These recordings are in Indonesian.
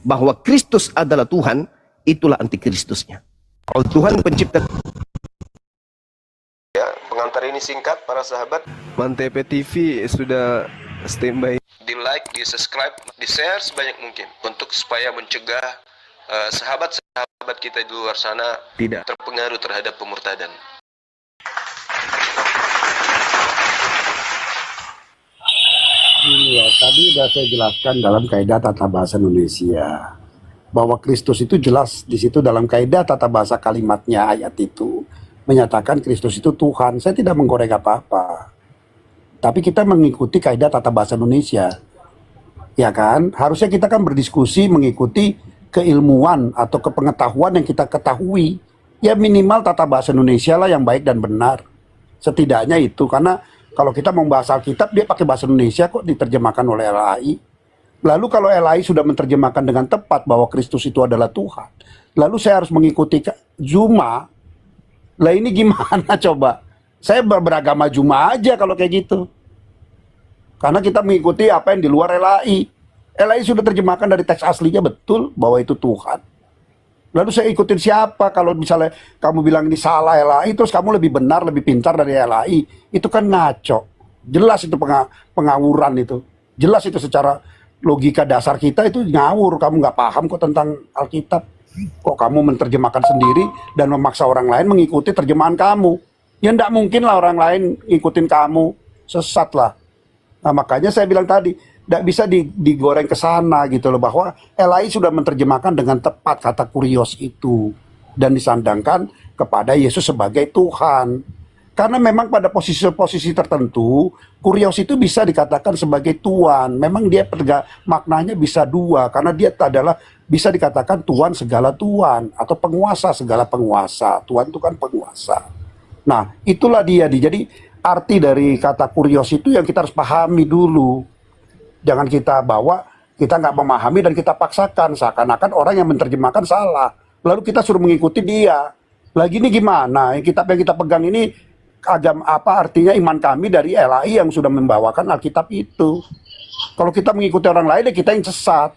bahwa Kristus adalah Tuhan, itulah antikristusnya. Kalau Tuhan pencipta. Ya, pengantar ini singkat para sahabat. Mantep TV sudah standby. Di like, di subscribe, di share sebanyak mungkin untuk supaya mencegah sahabat-sahabat kita di luar sana Tidak terpengaruh terhadap pemurtadan. Iya, tadi sudah saya jelaskan dalam kaidah tata bahasa Indonesia bahwa Kristus itu jelas di situ dalam kaidah tata bahasa kalimatnya ayat itu menyatakan Kristus itu Tuhan. Saya tidak menggoreng apa-apa, tapi kita mengikuti kaidah tata bahasa Indonesia, ya kan? Harusnya kita kan berdiskusi mengikuti keilmuan atau kepengetahuan yang kita ketahui. Ya minimal tata bahasa Indonesia lah yang baik dan benar. Setidaknya itu, karena kalau kita membahas Alkitab, dia pakai bahasa Indonesia kok diterjemahkan oleh LAI. Lalu kalau LAI sudah menerjemahkan dengan tepat bahwa Kristus itu adalah Tuhan, lalu saya harus mengikuti Juma. Lah ini gimana coba? Saya beragama Juma aja kalau kayak gitu. Karena kita mengikuti apa yang di luar LAI. LAI sudah terjemahkan dari teks aslinya betul bahwa itu Tuhan. Lalu saya ikutin siapa? Kalau misalnya kamu bilang ini salah LAI, terus kamu lebih benar, lebih pintar dari LAI, itu kan ngaco. Jelas itu pengawuran itu. Jelas itu secara logika dasar kita itu ngawur. Kamu nggak paham kok tentang Alkitab. Kok kamu menerjemahkan sendiri dan memaksa orang lain mengikuti terjemahan kamu? Ya nggak mungkin lah orang lain ngikutin kamu. Sesat lah. Nah makanya saya bilang tadi, tidak bisa digoreng ke sana gitu loh, bahwa LAI sudah menerjemahkan dengan tepat kata kurios itu dan disandangkan kepada Yesus sebagai Tuhan. Karena memang pada posisi-posisi tertentu kurios itu bisa dikatakan sebagai Tuhan. Memang dia maknanya bisa dua, karena dia adalah bisa dikatakan Tuhan segala Tuhan atau penguasa segala penguasa. Tuhan itu kan penguasa. Nah itulah dia. Jadi arti dari kata kurios itu yang kita harus pahami dulu. Jangan kita bawa, kita nggak memahami dan kita paksakan. Seakan-akan orang yang menerjemahkan salah. Lalu kita suruh mengikuti dia. Lagi ini gimana? Kitab yang kita pegang ini apa artinya iman kami dari LAI yang sudah membawakan Alkitab itu. Kalau kita mengikuti orang lain, ya kita yang sesat.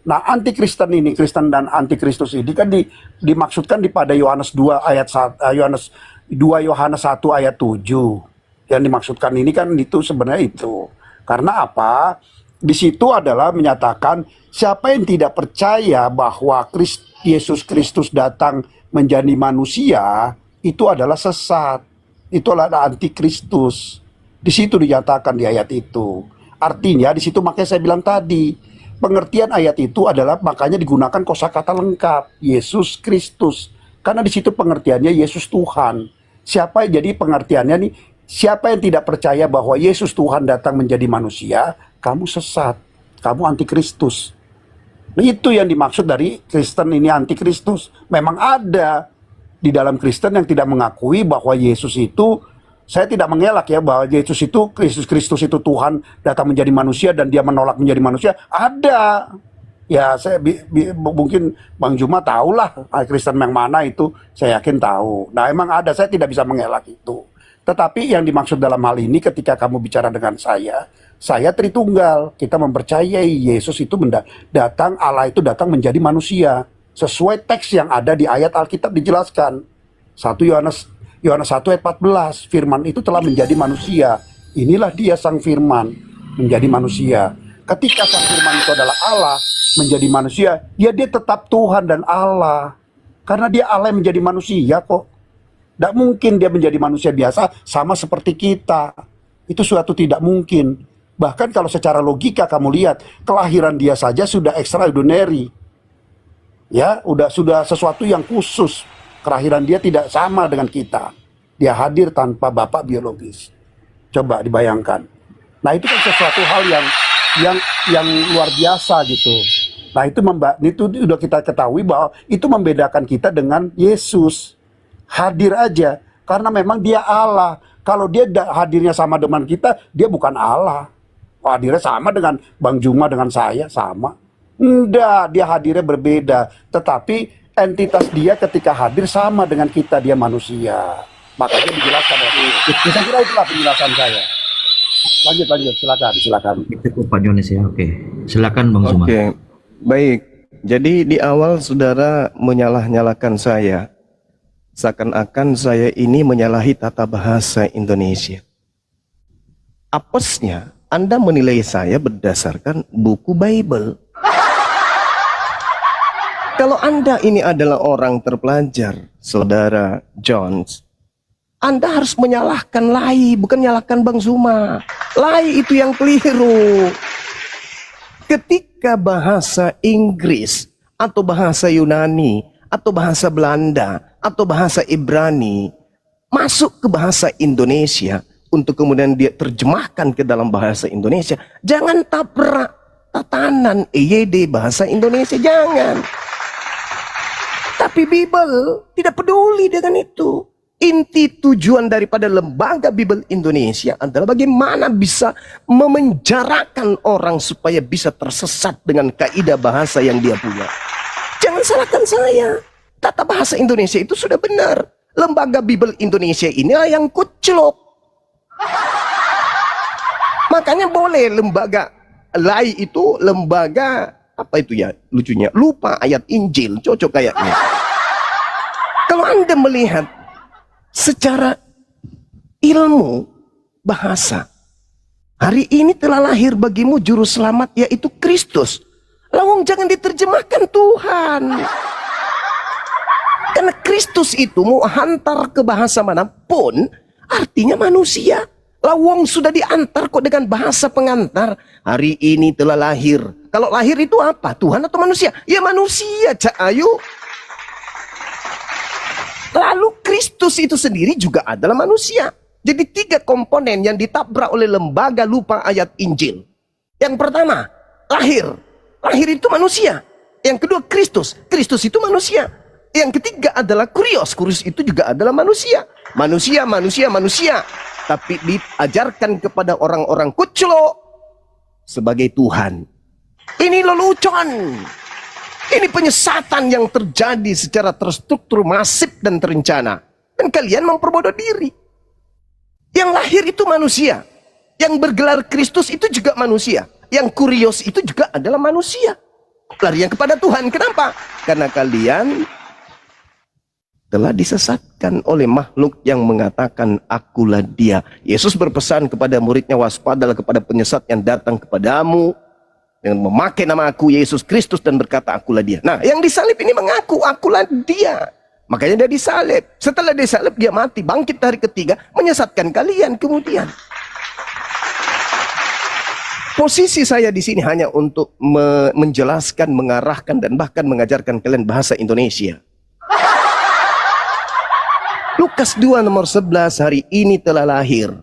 Nah antikristen ini, Kristen dan antikristus ini kan dimaksudkan di pada Yohanes 2 ayat 1 ayat 7. Yang dimaksudkan ini kan itu sebenarnya itu. Karena apa? Di situ adalah menyatakan siapa yang tidak percaya bahwa Yesus Kristus datang menjadi manusia, itu adalah sesat. Itu adalah antikristus. Di situ dinyatakan di ayat itu. Artinya di situ makanya saya bilang tadi, pengertian ayat itu adalah makanya digunakan kosakata lengkap, Yesus Kristus. Karena di situ pengertiannya Yesus Tuhan. Siapa jadi pengertiannya nih? Siapa yang tidak percaya bahwa Yesus Tuhan datang menjadi manusia, kamu sesat, kamu antikristus. Nah, itu yang dimaksud dari Kristen ini antikristus. Memang ada di dalam Kristen yang tidak mengakui bahwa Yesus itu, saya tidak mengelak ya, bahwa Yesus itu, Kristus itu Tuhan datang menjadi manusia dan dia menolak menjadi manusia. Ada. Ya saya mungkin Bang Juma tahulah Kristen yang mana itu, saya yakin tahu. Nah emang ada, saya tidak bisa mengelak itu. Tetapi yang dimaksud dalam hal ini ketika kamu bicara dengan saya Tritunggal. Kita mempercayai Yesus itu datang, Allah itu datang menjadi manusia. Sesuai teks yang ada di ayat Alkitab dijelaskan. 1 Yohanes 1 ayat 14. Firman itu telah menjadi manusia. Inilah dia sang firman menjadi manusia. Ketika sang firman itu adalah Allah menjadi manusia, ya dia tetap Tuhan dan Allah. Karena dia Allah yang menjadi manusia kok. Tidak mungkin dia menjadi manusia biasa sama seperti kita. Itu suatu tidak mungkin. Bahkan kalau secara logika kamu lihat, kelahiran dia saja sudah extraordinary. Ya, sudah sesuatu yang khusus. Kelahiran dia tidak sama dengan kita. Dia hadir tanpa bapak biologis. Coba dibayangkan. Nah, itu kan sesuatu hal yang luar biasa gitu. Nah, itu sudah kita ketahui bahwa itu membedakan kita dengan Yesus. Hadir aja, karena memang dia Allah. Kalau dia hadirnya sama dengan kita, dia bukan Allah. Hadirnya sama dengan Bang Juma, dengan saya, sama. Enggak, dia hadirnya berbeda. Tetapi entitas dia ketika hadir sama dengan kita, dia manusia. Makanya dijelaskan. Saya kira itulah penjelasan saya. Lanjut, silakan. Cukup Pak Yones ya, oke. Silakan Bang Juma. Oke, baik. Jadi di awal saudara menyalah-nyalakan saya. Seakan-akan saya ini menyalahi tata bahasa Indonesia. Apesnya, Anda menilai saya berdasarkan buku Bible. Kalau Anda ini adalah orang terpelajar, Saudara Jones, Anda harus menyalahkan Lai, bukan menyalahkan Bang Zuma. Lai itu yang keliru. Ketika bahasa Inggris, atau bahasa Yunani, atau bahasa Belanda, atau bahasa Ibrani masuk ke bahasa Indonesia untuk kemudian dia terjemahkan ke dalam bahasa Indonesia, jangan tabrak tatanan EYD bahasa Indonesia, jangan. Tapi Bible tidak peduli dengan itu. Inti tujuan daripada lembaga Bible Indonesia adalah bagaimana bisa memenjarakan orang supaya bisa tersesat dengan kaidah bahasa yang dia punya. Jangan salahkan saya. Tata bahasa Indonesia itu sudah benar. Lembaga Bible Indonesia inilah yang kuclok. Makanya boleh lembaga Lai itu lembaga apa itu ya lucunya, lupa ayat Injil, cocok kayaknya. Kalau Anda melihat secara ilmu bahasa, hari ini telah lahir bagimu juru selamat, yaitu Kristus. Lawang jangan diterjemahkan Tuhan. Karena Kristus itu mau hantar ke bahasa manapun, artinya manusia. Lawang sudah diantar kok dengan bahasa pengantar. Hari ini telah lahir. Kalau lahir itu apa? Tuhan atau manusia? Ya manusia, Cak Ayu. Lalu Kristus itu sendiri juga adalah manusia. Jadi 3 komponen yang ditabrak oleh lembaga lupa ayat Injil. Yang pertama, lahir. Lahir itu manusia. Yang kedua, Kristus. Kristus itu manusia. Yang ketiga adalah kurios. Kurios itu juga adalah manusia. Manusia, manusia, manusia. Tapi diajarkan kepada orang-orang kuclo sebagai Tuhan. Ini lelucon. Ini penyesatan yang terjadi secara terstruktur, masif dan terencana. Dan kalian memperbodoh diri. Yang lahir itu manusia. Yang bergelar Kristus itu juga manusia. Yang kurios itu juga adalah manusia. Lari yang kepada Tuhan. Kenapa? Karena kalian telah disesatkan oleh makhluk yang mengatakan akulah dia. Yesus berpesan kepada muridnya, waspadalah kepada penyesat yang datang kepadamu dengan memakai nama aku Yesus Kristus dan berkata akulah dia. Nah, yang disalib ini mengaku akulah dia. Makanya dia disalib. Setelah disalib dia mati, bangkit hari ketiga, menyesatkan kalian kemudian. Posisi saya di sini hanya untuk menjelaskan, mengarahkan dan bahkan mengajarkan kalian bahasa Indonesia. Lukas 2 nomor 11, hari ini telah lahir.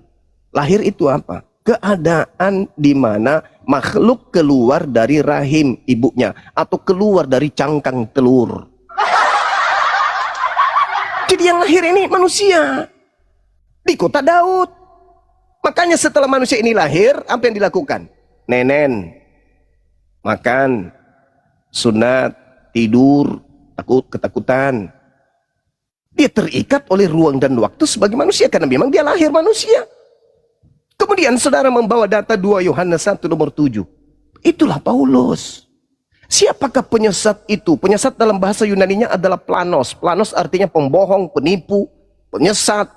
Lahir itu apa? Keadaan di mana makhluk keluar dari rahim ibunya atau keluar dari cangkang telur. Jadi yang lahir ini manusia di kota Daud. Makanya setelah manusia ini lahir, apa yang dilakukan? Nenen, makan, sunat, tidur, ketakutan. Dia terikat oleh ruang dan waktu sebagai manusia karena memang dia lahir manusia. Kemudian saudara membawa data 2 Yohanes 1 nomor 7. Itulah Paulus. Siapakah penyesat itu? Penyesat dalam bahasa Yunaninya adalah planos. Planos artinya pembohong, penipu, penyesat.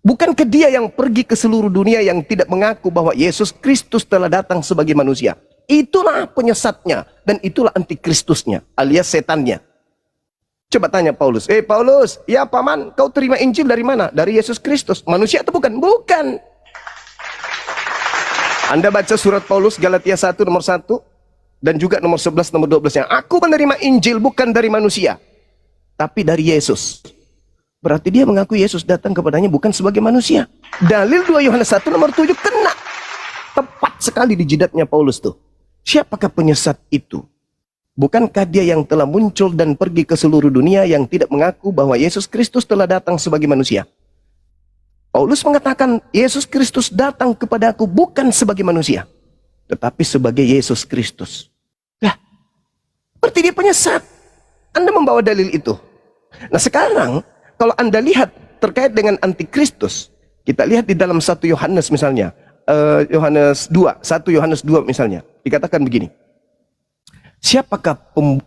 Bukankah dia yang pergi ke seluruh dunia yang tidak mengaku bahwa Yesus Kristus telah datang sebagai manusia? Itulah penyesatnya dan itulah antikristusnya alias setannya. Coba tanya Paulus, Paulus, ya paman, kau terima Injil dari mana? Dari Yesus Kristus. Manusia atau bukan? Bukan. Anda baca surat Paulus Galatia 1 nomor 1 dan juga nomor 11 nomor 12 yang aku menerima Injil bukan dari manusia, tapi dari Yesus. Berarti dia mengaku Yesus datang kepadanya bukan sebagai manusia. Dalil 2 Yohanes 1 nomor 7 kena. Tepat sekali di jidatnya Paulus tuh. Siapakah penyesat itu? Bukankah dia yang telah muncul dan pergi ke seluruh dunia yang tidak mengaku bahwa Yesus Kristus telah datang sebagai manusia? Paulus mengatakan, Yesus Kristus datang kepadaku bukan sebagai manusia, tetapi sebagai Yesus Kristus. Lah, berarti dia penyesat. Anda membawa dalil itu. Nah sekarang, kalau Anda lihat terkait dengan antikristus, kita lihat di dalam 1 Yohanes misalnya, Yohanes 2, 1 Yohanes 2 misalnya, dikatakan begini. Siapakah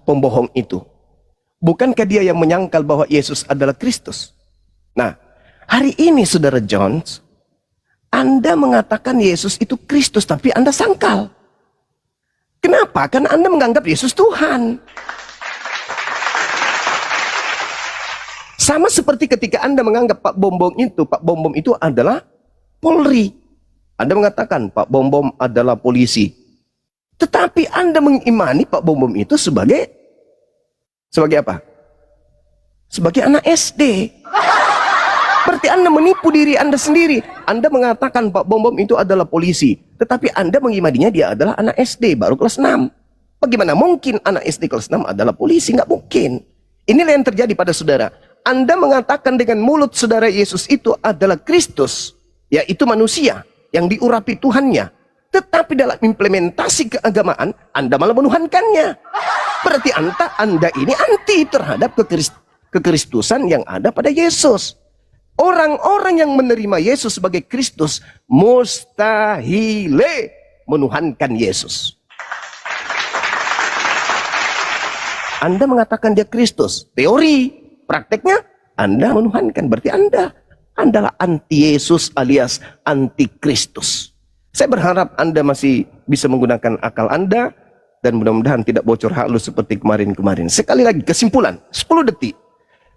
pembohong itu? Bukankah dia yang menyangkal bahwa Yesus adalah Kristus? Nah, hari ini saudara Jones, Anda mengatakan Yesus itu Kristus, tapi Anda sangkal. Kenapa? Karena Anda menganggap Yesus Tuhan. Sama seperti ketika Anda menganggap Pak Bom itu adalah Polri. Anda mengatakan Pak Bom adalah polisi. Tetapi Anda mengimani Pak Bom itu sebagai apa? Sebagai anak SD. Berarti Anda menipu diri Anda sendiri. Anda mengatakan Pak Bom itu adalah polisi. Tetapi Anda mengimaninya dia adalah anak SD, baru kelas 6. Bagaimana mungkin anak SD kelas 6 adalah polisi? Nggak mungkin. Inilah yang terjadi pada saudara. Anda mengatakan dengan mulut saudara Yesus itu adalah Kristus, yaitu manusia yang diurapi Tuhannya. Tetapi dalam implementasi keagamaan, Anda malah menuhankannya. Berarti Anda ini anti terhadap kekristusan yang ada pada Yesus. Orang-orang yang menerima Yesus sebagai Kristus mustahil menuhankan Yesus. Anda mengatakan dia Kristus, teori. Prakteknya Anda menuhankan. Berarti Anda adalah anti Yesus alias anti Kristus. Saya berharap Anda masih bisa menggunakan akal Anda dan mudah-mudahan tidak bocor halus seperti kemarin-kemarin. Sekali lagi kesimpulan, 10 detik.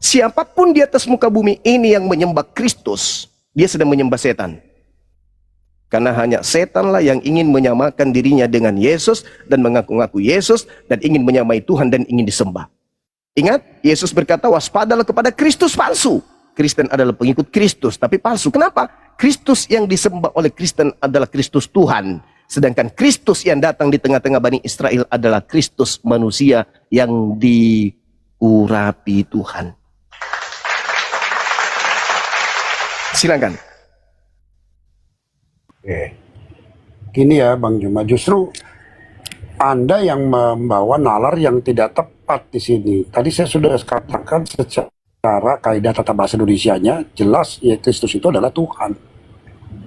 Siapapun di atas muka bumi ini yang menyembah Kristus, dia sedang menyembah setan. Karena hanya setanlah yang ingin menyamakan dirinya dengan Yesus dan mengaku-ngaku Yesus dan ingin menyamai Tuhan dan ingin disembah. Ingat, Yesus berkata, waspadalah kepada Kristus palsu. Kristen adalah pengikut Kristus, tapi palsu. Kenapa? Kristus yang disembah oleh Kristen adalah Kristus Tuhan. Sedangkan Kristus yang datang di tengah-tengah Bani Israel adalah Kristus manusia yang diurapi Tuhan. Silakan. Oke. Gini ya Bang Juma, justru Anda yang membawa nalar yang tidak tepat di sini. Tadi saya sudah katakan secara kaidah tata bahasa Indonesianya, jelas ya Kristus itu adalah Tuhan.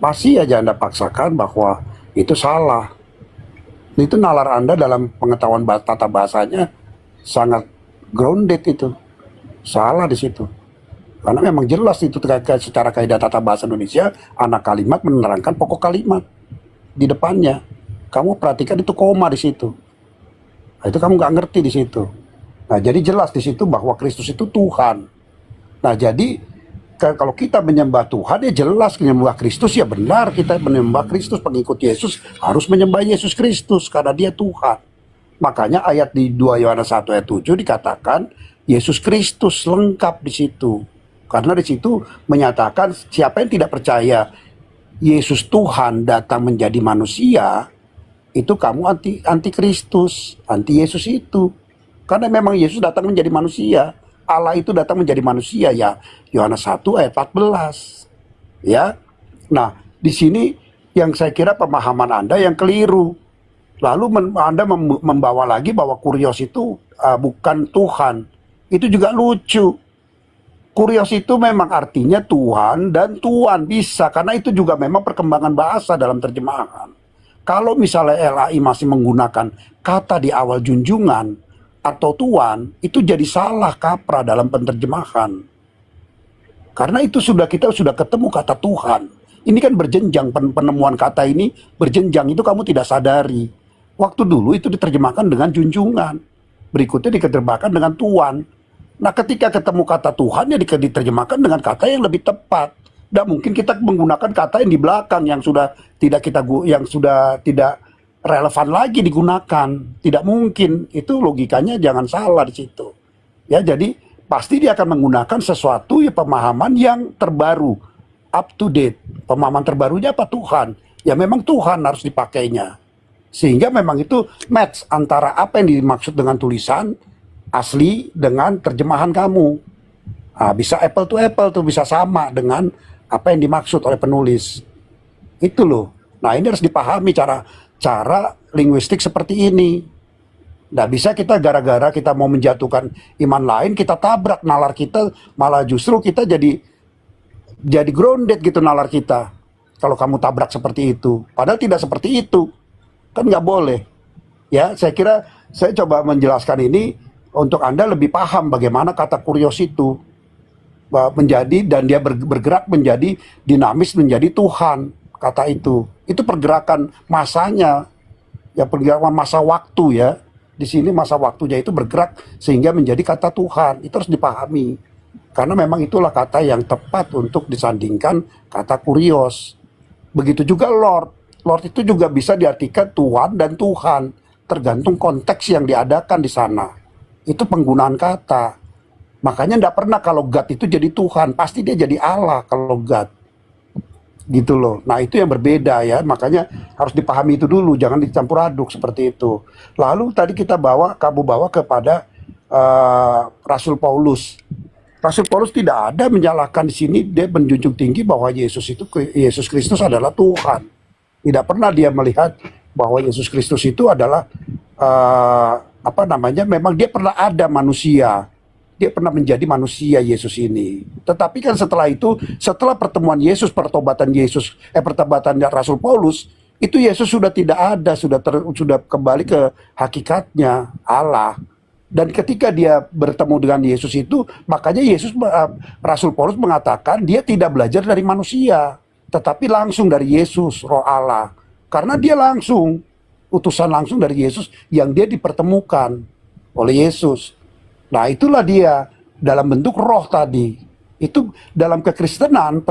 Masih aja Anda paksakan bahwa itu salah. Itu nalar Anda dalam pengetahuan tata bahasanya sangat grounded itu. Salah di situ. Karena memang jelas itu secara kaidah tata bahasa Indonesia, anak kalimat menerangkan pokok kalimat di depannya. Kamu perhatikan itu koma di situ. Nah, itu kamu nggak ngerti di situ. Nah, jadi jelas di situ bahwa Kristus itu Tuhan. Nah, jadi kalau kita menyembah Tuhan ya jelas menyembah Kristus ya benar, kita menyembah Kristus, pengikut Yesus harus menyembah Yesus Kristus karena dia Tuhan. Makanya ayat di 2 Yohanes 1 ayat 7 dikatakan Yesus Kristus lengkap di situ. Karena di situ menyatakan siapa yang tidak percaya Yesus Tuhan datang menjadi manusia, itu kamu anti Kristus, anti Yesus itu. Karena memang Yesus datang menjadi manusia. Allah itu datang menjadi manusia ya. Yohanes 1 ayat 14. Ya. Nah, di sini yang saya kira pemahaman Anda yang keliru. Lalu Anda membawa lagi bahwa Kurios itu bukan Tuhan. Itu juga lucu. Kurios itu memang artinya Tuhan dan Tuan bisa, karena itu juga memang perkembangan bahasa dalam terjemahan. Kalau misalnya LAI masih menggunakan kata di awal junjungan atau Tuan, itu jadi salah kaprah dalam penerjemahan. Karena itu kita sudah ketemu kata Tuhan. Ini kan berjenjang, penemuan kata ini berjenjang, itu kamu tidak sadari. Waktu dulu itu diterjemahkan dengan junjungan, berikutnya diterjemahkan dengan Tuan. Nah, ketika ketemu kata Tuhan ya diterjemahkan dengan kata yang lebih tepat. Tidak mungkin kita menggunakan kata yang di belakang yang sudah tidak relevan lagi digunakan. Tidak mungkin. Itu logikanya jangan salah di situ. Ya, jadi pasti dia akan menggunakan sesuatu ya pemahaman yang terbaru, up to date. Pemahaman terbarunya apa? Tuhan. Ya memang Tuhan harus dipakainya. Sehingga memang itu match antara apa yang dimaksud dengan tulisan asli dengan terjemahan kamu. Nah, bisa apple to apple tuh, bisa sama dengan apa yang dimaksud oleh penulis. Itu loh. Nah, ini harus dipahami cara linguistik seperti ini. Nggak bisa kita gara-gara kita mau menjatuhkan iman lain, kita tabrak nalar kita, malah justru kita jadi grounded gitu nalar kita. Kalau kamu tabrak seperti itu. Padahal tidak seperti itu. Kan nggak boleh. Ya, saya kira saya coba menjelaskan ini untuk Anda lebih paham bagaimana kata kurios itu menjadi, dan dia bergerak menjadi dinamis, menjadi Tuhan. Kata itu pergerakan masanya, ya pergerakan masa waktu ya. Di sini masa waktunya itu bergerak sehingga menjadi kata Tuhan. Itu harus dipahami. Karena memang itulah kata yang tepat untuk disandingkan kata kurios. Begitu juga Lord. Lord itu juga bisa diartikan Tuhan dan Tuhan, tergantung konteks yang diadakan di sana. Itu penggunaan kata. Makanya tidak pernah kalau God itu jadi Tuhan, pasti dia jadi Allah kalau God. Gitu loh. Nah itu yang berbeda ya, makanya harus dipahami itu dulu, jangan dicampur aduk seperti itu. Lalu tadi kamu bawa kepada Rasul Paulus. Rasul Paulus tidak ada menyalahkan di sini, dia menjunjung tinggi bahwa Yesus Kristus adalah Tuhan. Tidak pernah dia melihat bahwa Yesus Kristus itu adalah memang dia pernah ada manusia. Dia pernah menjadi manusia Yesus ini. Tetapi kan setelah itu, setelah pertemuan Yesus, pertobatan Rasul Paulus, itu Yesus sudah tidak ada, sudah kembali ke hakikatnya Allah. Dan ketika dia bertemu dengan Yesus itu, makanya Rasul Paulus mengatakan dia tidak belajar dari manusia, tetapi langsung dari Yesus, Roh Allah. Karena dia langsung, utusan langsung dari Yesus yang dia dipertemukan oleh Yesus. Nah itulah dia dalam bentuk roh tadi. Itu dalam kekristenan,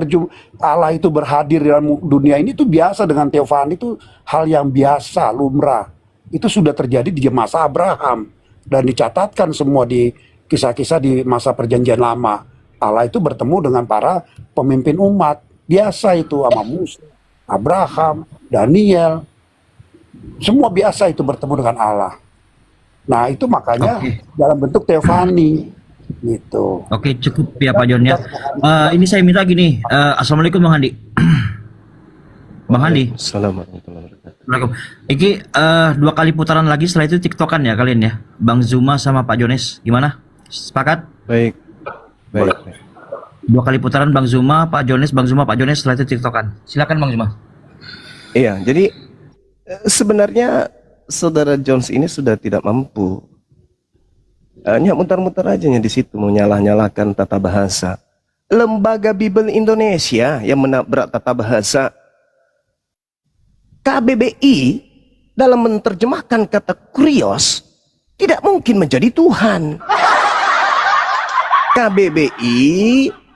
Allah itu berhadir dalam dunia ini itu biasa dengan teofani, itu hal yang biasa, lumrah. Itu sudah terjadi di masa Abraham. Dan dicatatkan semua di kisah-kisah di masa perjanjian lama. Allah itu bertemu dengan para pemimpin umat. Biasa itu sama Musa, Abraham, Daniel. Semua biasa itu bertemu dengan Allah. Nah itu makanya dalam bentuk teofani gitu. Oke, cukup ya Pak John ya. Ini saya minta gini, Assalamualaikum Bang Handi. Bang Handi. Assalamualaikum warahmatullahi wabarakatuh. Iki 2 kali putaran lagi, setelah itu TikTokan ya kalian ya, Bang Zuma sama Pak Jones, gimana? Sepakat? Baik. 2 kali putaran Bang Zuma, Pak Jones, Bang Zuma, Pak Jones, setelah itu TikTokan. Silakan Bang Zuma. Iya, jadi sebenarnya Saudara Jones ini sudah tidak mampu. Hanya mutar-mutar aja di situ, mau nyalah-nyalahkan tata bahasa. Lembaga Bible Indonesia yang menabrak tata bahasa. KBBI dalam menerjemahkan kata kurios tidak mungkin menjadi Tuhan. KBBI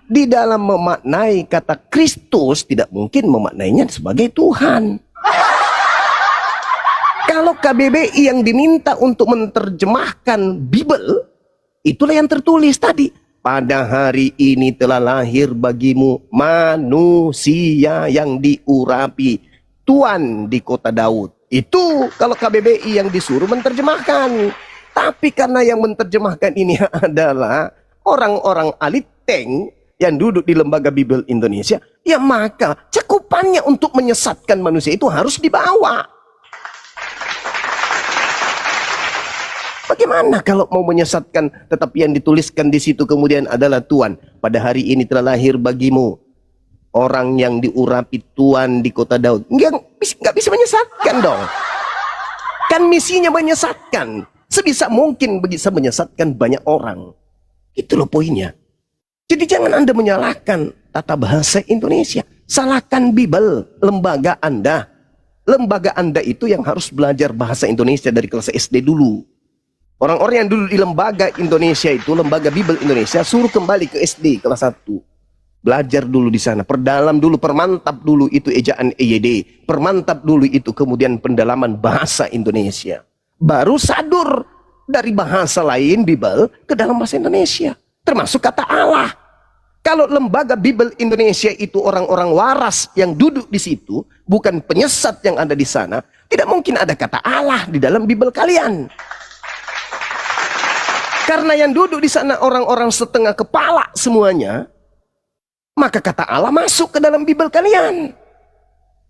di dalam memaknai kata Kristus tidak mungkin memaknainya sebagai Tuhan. Kalau KBBI yang diminta untuk menerjemahkan Bible, itulah yang tertulis tadi. Pada hari ini telah lahir bagimu manusia yang diurapi, Tuan di kota Daud. Itu kalau KBBI yang disuruh menerjemahkan. Tapi karena yang menerjemahkan ini adalah orang-orang aliteng yang duduk di Lembaga Bible Indonesia, ya maka cakupannya untuk menyesatkan manusia itu harus dibawa. Bagaimana kalau mau menyesatkan tetapi yang dituliskan di situ kemudian adalah Tuhan. Pada hari ini telah lahir bagimu orang yang diurapi Tuhan di kota Daud. Nggak bisa menyesatkan dong. Kan misinya menyesatkan. Sebisa mungkin bisa menyesatkan banyak orang. Itu loh poinnya. Jadi jangan Anda menyalahkan tata bahasa Indonesia. Salahkan Bible, lembaga Anda. Lembaga Anda itu yang harus belajar bahasa Indonesia dari kelas SD dulu. Orang-orang yang dulu di lembaga Indonesia itu, lembaga Bible Indonesia, suruh kembali ke SD kelas 1. Belajar dulu di sana, perdalam dulu, permantap dulu itu ejaan EYD, permantap dulu itu kemudian pendalaman bahasa Indonesia. Baru sadur dari bahasa lain Bible ke dalam bahasa Indonesia, termasuk kata Allah. Kalau lembaga Bible Indonesia itu orang-orang waras yang duduk di situ, bukan penyesat yang ada di sana, tidak mungkin ada kata Allah di dalam Bible kalian. Karena yang duduk di sana orang-orang setengah kepala semuanya, maka kata Allah masuk ke dalam Bible kalian.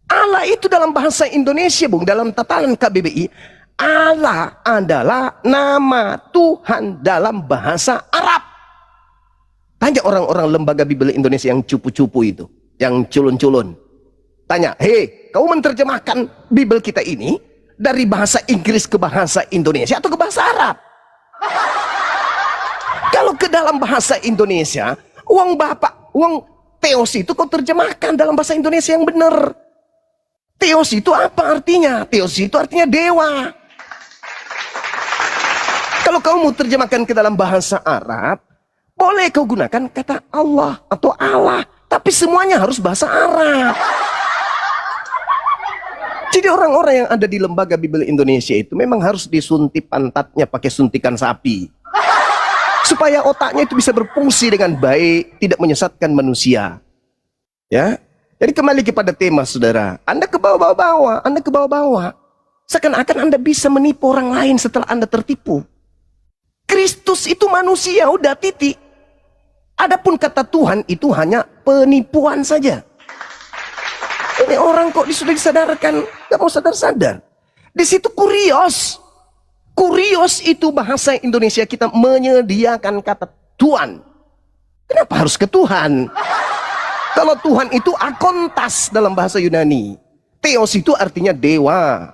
Allah itu dalam bahasa Indonesia, Bung, dalam tatanan KBBI, Allah adalah nama Tuhan dalam bahasa Arab. Tanya orang-orang lembaga Bible Indonesia yang cupu-cupu itu, yang culun-culun. Tanya, hei, kau menerjemahkan Bible kita ini dari bahasa Inggris ke bahasa Indonesia atau ke bahasa Arab? Kalau ke dalam bahasa Indonesia, uang Theos itu kau terjemahkan dalam bahasa Indonesia yang benar. Theos itu apa artinya? Theos itu artinya dewa. Kalau kau mau terjemahkan ke dalam bahasa Arab, boleh kau gunakan kata Allah atau Allah, tapi semuanya harus bahasa Arab. Jadi orang-orang yang ada di Lembaga Bible Indonesia itu memang harus disuntik pantatnya pakai suntikan sapi. Supaya otaknya itu bisa berfungsi dengan baik, tidak menyesatkan manusia. Ya. Jadi kembali kepada tema saudara. Anda ke bawah-bawah, Anda ke bawah-bawah. Seakan-akan Anda bisa menipu orang lain setelah Anda tertipu. Kristus itu manusia, udah titik. Adapun kata Tuhan itu hanya penipuan saja. Ini orang kok sudah disadarkan, gak mau sadar-sadar. Di situ kurios. Kurios itu bahasa Indonesia kita menyediakan kata Tuhan. Kenapa harus ke Tuhan? Kalau Tuhan itu akontas dalam bahasa Yunani. Theos itu artinya dewa.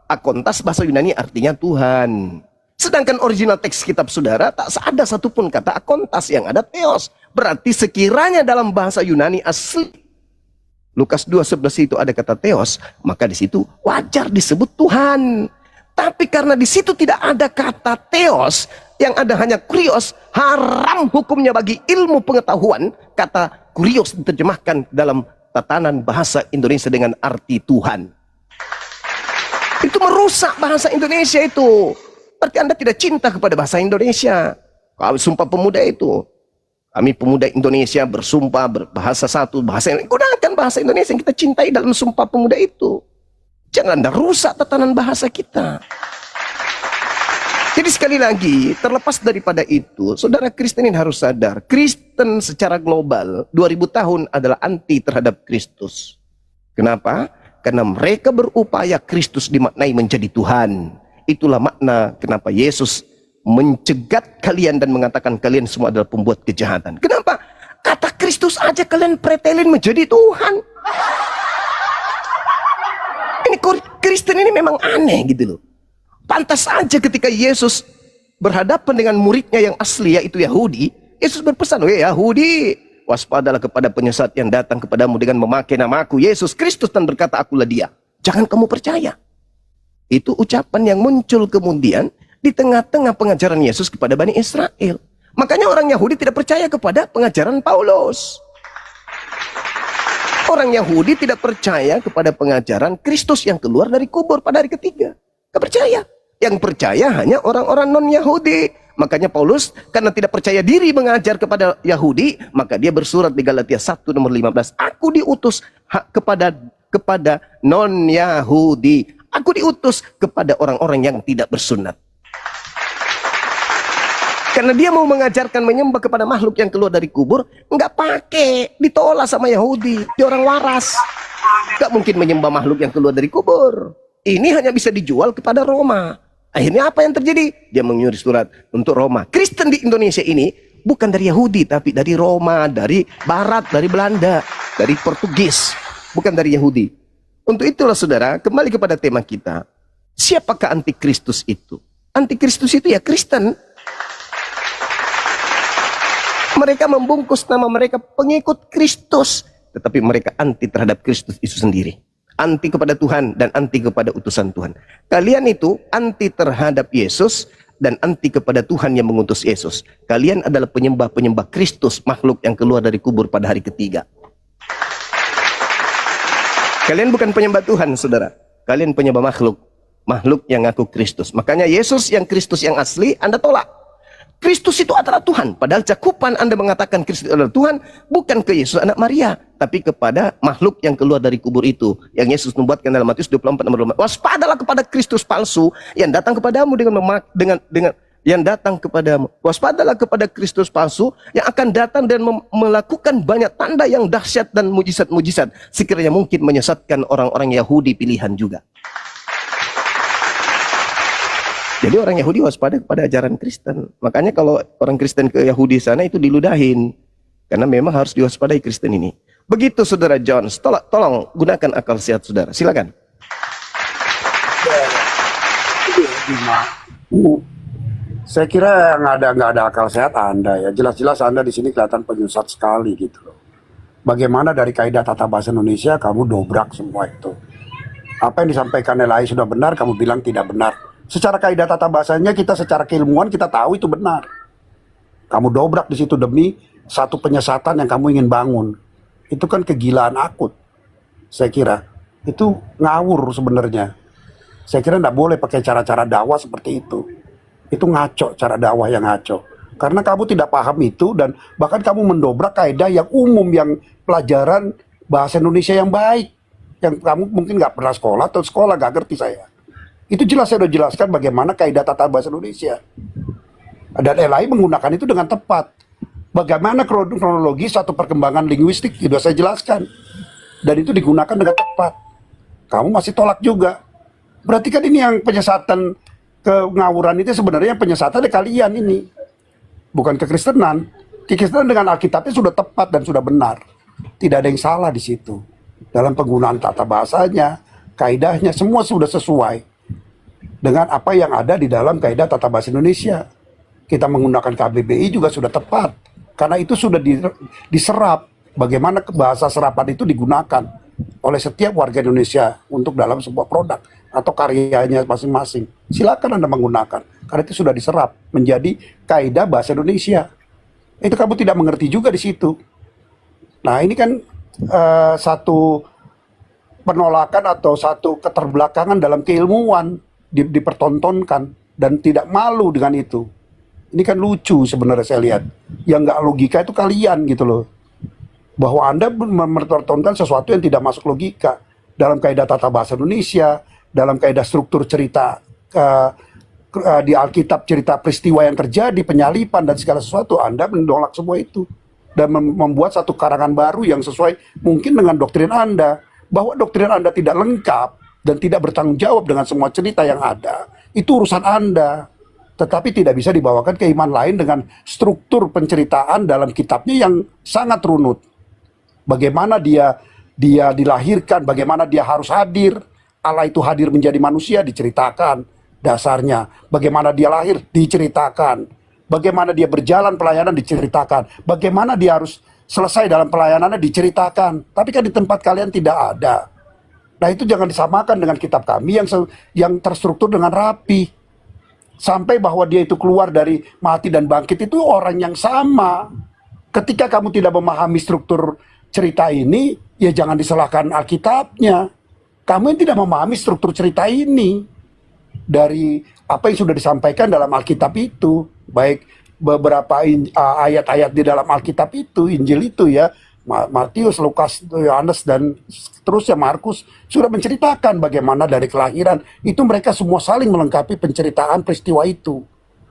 Akontas bahasa Yunani artinya Tuhan. Sedangkan original teks kitab saudara tak ada satupun kata akontas, yang ada theos. Berarti sekiranya dalam bahasa Yunani asli Lukas 2:11 itu ada kata theos, maka di situ wajar disebut Tuhan. Tapi karena di situ tidak ada kata theos, yang ada hanya kurios, haram hukumnya bagi ilmu pengetahuan kata kurios diterjemahkan dalam tatanan bahasa Indonesia dengan arti Tuhan. Itu merusak bahasa Indonesia itu. Berarti Anda tidak cinta kepada bahasa Indonesia. Kalau Sumpah Pemuda itu, kami pemuda Indonesia bersumpah berbahasa satu bahasa yang gunakan bahasa Indonesia yang kita cintai dalam Sumpah Pemuda itu. Jangan Anda rusak tatanan bahasa kita. Jadi sekali lagi, terlepas daripada itu, saudara Kristen ini harus sadar, Kristen secara global 2000 tahun adalah anti terhadap Kristus. Kenapa? Karena mereka berupaya Kristus dimaknai menjadi Tuhan. Itulah makna kenapa Yesus mencegat kalian dan mengatakan kalian semua adalah pembuat kejahatan. Kenapa? Kata Kristus aja kalian pretelin menjadi Tuhan. Ini Kristen ini memang aneh gitu loh. Pantas saja ketika Yesus berhadapan dengan muridnya yang asli yaitu Yahudi, Yesus berpesan, "Weh Yahudi, waspadalah kepada penyesat yang datang kepadamu dengan memakai namaku Yesus Kristus dan berkata akulah dia. Jangan kamu percaya." Itu ucapan yang muncul kemudian di tengah-tengah pengajaran Yesus kepada Bani Israel. Makanya orang Yahudi tidak percaya kepada pengajaran Paulus. Orang Yahudi tidak percaya kepada pengajaran Kristus yang keluar dari kubur pada hari ketiga. Tidak percaya. Yang percaya hanya orang-orang non-Yahudi. Makanya Paulus karena tidak percaya diri mengajar kepada Yahudi, maka dia bersurat di Galatia 1 nomor 15. Aku diutus kepada non-Yahudi. Aku diutus kepada orang-orang yang tidak bersunat. Karena dia mau mengajarkan menyembah kepada makhluk yang keluar dari kubur, nggak pakai, ditolak sama Yahudi. Dia orang waras, nggak mungkin menyembah makhluk yang keluar dari kubur. Ini hanya bisa dijual kepada Roma. Akhirnya apa yang terjadi? Dia mengirim surat untuk Roma. Kristen di Indonesia ini bukan dari Yahudi, tapi dari Roma, dari Barat, dari Belanda, dari Portugis, bukan dari Yahudi. Untuk itulah saudara, kembali kepada tema kita. Siapakah antikristus itu? Antikristus itu ya Kristen. Mereka membungkus nama mereka pengikut Kristus, tetapi mereka anti terhadap Kristus itu sendiri. Anti kepada Tuhan dan anti kepada utusan Tuhan. Kalian itu anti terhadap Yesus dan anti kepada Tuhan yang mengutus Yesus. Kalian adalah penyembah-penyembah Kristus, makhluk yang keluar dari kubur pada hari ketiga. Kalian bukan penyembah Tuhan, saudara. Kalian penyembah makhluk. Makhluk yang ngaku Kristus. Makanya Yesus yang Kristus yang asli, Anda tolak. Kristus itu adalah Tuhan. Padahal cakupan Anda mengatakan Kristus adalah Tuhan, bukan ke Yesus anak Maria, tapi kepada makhluk yang keluar dari kubur itu. Yang Yesus membuatkan dalam Matius 24 nomor 5. Waspadalah kepada Kristus palsu yang datang kepadamu yang datang kepadamu. Waspadalah kepada Kristus palsu yang akan datang dan melakukan banyak tanda yang dahsyat dan mujizat-mujizat, sekiranya mungkin menyesatkan orang-orang Yahudi pilihan juga. Jadi orang Yahudi waspada kepada ajaran Kristen. Makanya kalau orang Kristen ke Yahudi sana itu diludahin. Karena memang harus diwaspadai Kristen ini. Begitu saudara John. Tolong gunakan akal sehat saudara. Silakan. Bima. Saya kira nggak ada akal sehat Anda ya. Jelas-jelas Anda di sini kelihatan penyesat sekali gitu loh. Bagaimana dari kaidah tata bahasa Indonesia kamu dobrak semua itu. Apa yang disampaikan LAI sudah benar, kamu bilang tidak benar. Secara kaidah tata bahasanya kita secara keilmuan kita tahu itu benar. Kamu dobrak di situ demi satu penyesatan yang kamu ingin bangun. Itu kan kegilaan akut. Saya kira itu ngawur sebenarnya. Saya kira nggak boleh pakai cara-cara dakwah seperti itu. Itu ngaco, cara dakwah yang ngaco. Karena kamu tidak paham itu dan bahkan kamu mendobrak kaidah yang umum, yang pelajaran bahasa Indonesia yang baik. Yang kamu mungkin nggak pernah sekolah atau sekolah nggak ngerti saya. Itu jelas saya udah jelaskan bagaimana kaidah tata bahasa Indonesia. Dan LAI menggunakan itu dengan tepat. Bagaimana kronologi satu perkembangan linguistik sudah saya jelaskan. Dan itu digunakan dengan tepat. Kamu masih tolak juga. Berarti kan ini yang penyesatan kengawuran itu sebenarnya penyesatan kalian ini. Bukan kekristenan. Kekristenan dengan Alkitabnya sudah tepat dan sudah benar. Tidak ada yang salah di situ. Dalam penggunaan tata bahasanya, kaidahnya, semua sudah sesuai dengan apa yang ada di dalam kaidah tata bahasa Indonesia. Kita menggunakan KBBI juga sudah tepat. Karena itu sudah diserap. Bagaimana bahasa serapan itu digunakan oleh setiap warga Indonesia untuk dalam sebuah produk atau karyanya masing-masing. Silakan Anda menggunakan. Karena itu sudah diserap menjadi kaidah bahasa Indonesia. Itu kamu tidak mengerti juga di situ. Nah ini kan satu penolakan atau satu keterbelakangan dalam keilmuan dipertontonkan dan tidak malu dengan itu. Ini kan lucu sebenarnya saya lihat. Yang nggak logika itu kalian gitu loh. Bahwa Anda mempertontonkan sesuatu yang tidak masuk logika dalam kaidah tata bahasa Indonesia, dalam kaidah struktur cerita di Alkitab, cerita peristiwa yang terjadi, penyalipan dan segala sesuatu. Anda menolak semua itu dan membuat satu karangan baru yang sesuai mungkin dengan doktrin Anda. Bahwa doktrin Anda tidak lengkap dan tidak bertanggung jawab dengan semua cerita yang ada, itu urusan Anda. Tetapi tidak bisa dibawakan ke iman lain dengan struktur penceritaan dalam kitabnya yang sangat runut. Bagaimana dia dilahirkan, bagaimana dia harus hadir. Allah itu hadir menjadi manusia diceritakan dasarnya. Bagaimana dia lahir diceritakan. Bagaimana dia berjalan pelayanan diceritakan. Bagaimana dia harus selesai dalam pelayanannya diceritakan. Tapi kan di tempat kalian tidak ada. Nah itu jangan disamakan dengan kitab kami yang terstruktur dengan rapi. Sampai bahwa dia itu keluar dari mati dan bangkit itu orang yang sama. Ketika kamu tidak memahami struktur cerita ini, ya jangan disalahkan Alkitabnya. Kamu yang tidak memahami struktur cerita ini dari apa yang sudah disampaikan dalam Alkitab itu, baik beberapa ayat-ayat di dalam Alkitab itu, Injil itu ya, Matius, Lukas, Yohanes dan seterusnya Markus sudah menceritakan bagaimana dari kelahiran itu mereka semua saling melengkapi penceritaan peristiwa itu.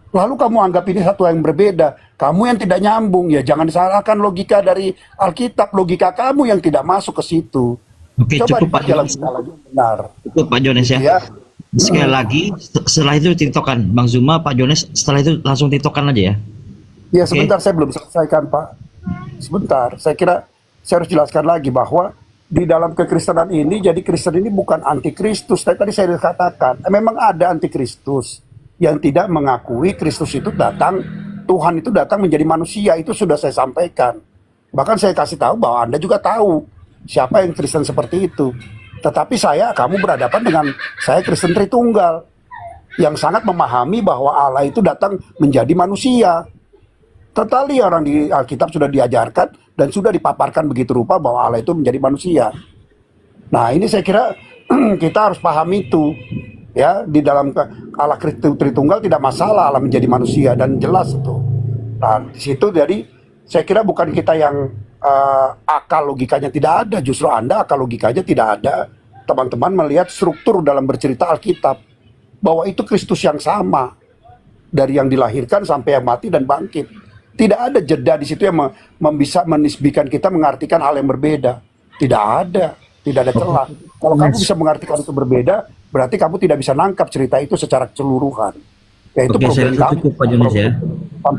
Lalu kamu anggap ini satu yang berbeda, kamu yang tidak nyambung, ya jangan disalahkan logika dari Alkitab, logika kamu yang tidak masuk ke situ. Oke, Coba cukup Pak Jones. benar. Cukup Pak Jones ya. Ya. Sekali lagi, setelah itu tiktokan Bang Zuma, Pak Jones, setelah itu langsung tiktokan aja ya. Ya sebentar, saya belum selesaikan Pak. Sebentar, saya kira saya harus jelaskan lagi bahwa di dalam kekristenan ini, jadi Kristen ini bukan antikristus. Tadi saya katakan, memang ada antikristus yang tidak mengakui Kristus itu datang, Tuhan itu datang menjadi manusia. Itu sudah saya sampaikan. Bahkan saya kasih tahu bahwa Anda juga tahu siapa yang Kristen seperti itu. Tetapi kamu berhadapan dengan saya Kristen Tritunggal yang sangat memahami bahwa Allah itu datang menjadi manusia. Tetapi orang di Alkitab sudah diajarkan dan sudah dipaparkan begitu rupa bahwa Allah itu menjadi manusia. Nah ini saya kira kita harus paham itu. Ya, di dalam Allah Tritunggal tidak masalah Allah menjadi manusia dan jelas itu. Nah di situ jadi saya kira bukan kita yang akal logikanya tidak ada, justru Anda akal logikanya tidak ada. Teman-teman melihat struktur dalam bercerita Alkitab bahwa itu Kristus yang sama dari yang dilahirkan sampai yang mati dan bangkit. Tidak ada jeda di situ yang bisa menisbikan kita mengartikan hal yang berbeda. Tidak ada celah. Kalau kamu bisa mengartikan itu berbeda, berarti kamu tidak bisa nangkap cerita itu secara keseluruhan. Ya itu problem kamu,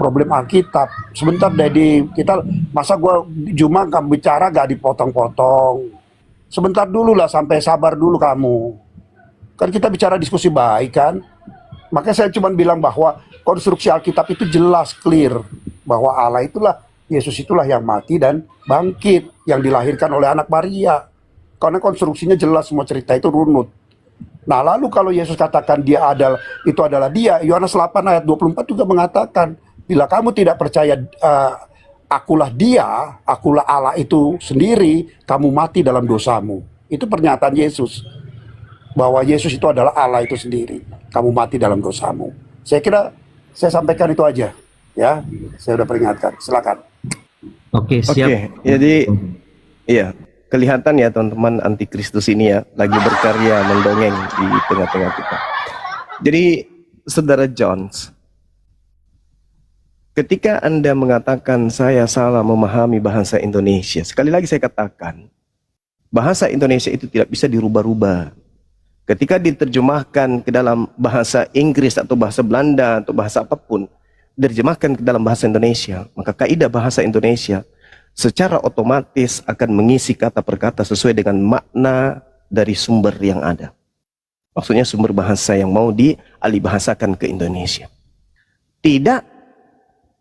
problem Alkitab. Sebentar Dedi, kita masa gua Juma kamu bicara gak dipotong-potong. Sebentar dulu lah, sampai sabar dulu kamu. Kan kita bicara diskusi baik kan. Makanya saya cuma bilang bahwa konstruksi Alkitab itu jelas, clear. Bahwa Allah itulah, Yesus itulah yang mati dan bangkit. Yang dilahirkan oleh anak Maria. Karena konstruksinya jelas, semua cerita itu runut. Nah lalu kalau Yesus katakan itu adalah dia, Yohanes 8 ayat 24 juga mengatakan, bila kamu tidak percaya akulah dia, akulah Allah itu sendiri, kamu mati dalam dosamu. Itu pernyataan Yesus. Bahwa Yesus itu adalah Allah itu sendiri. Kamu mati dalam dosamu. Saya kira saya sampaikan itu aja. Ya, saya sudah peringatkan. Silakan. Oke, siap. Oke, jadi iya, kelihatan ya teman-teman antikristus ini ya lagi berkarya mendongeng di tengah-tengah kita. Jadi Saudara Jones, ketika Anda mengatakan saya salah memahami bahasa Indonesia, sekali lagi saya katakan, bahasa Indonesia itu tidak bisa dirubah-rubah. Ketika diterjemahkan ke dalam bahasa Inggris atau bahasa Belanda atau bahasa apapun, diterjemahkan ke dalam bahasa Indonesia, maka kaidah bahasa Indonesia secara otomatis akan mengisi kata per kata sesuai dengan makna dari sumber yang ada. Maksudnya sumber bahasa yang mau dialihbahasakan ke Indonesia. Tidak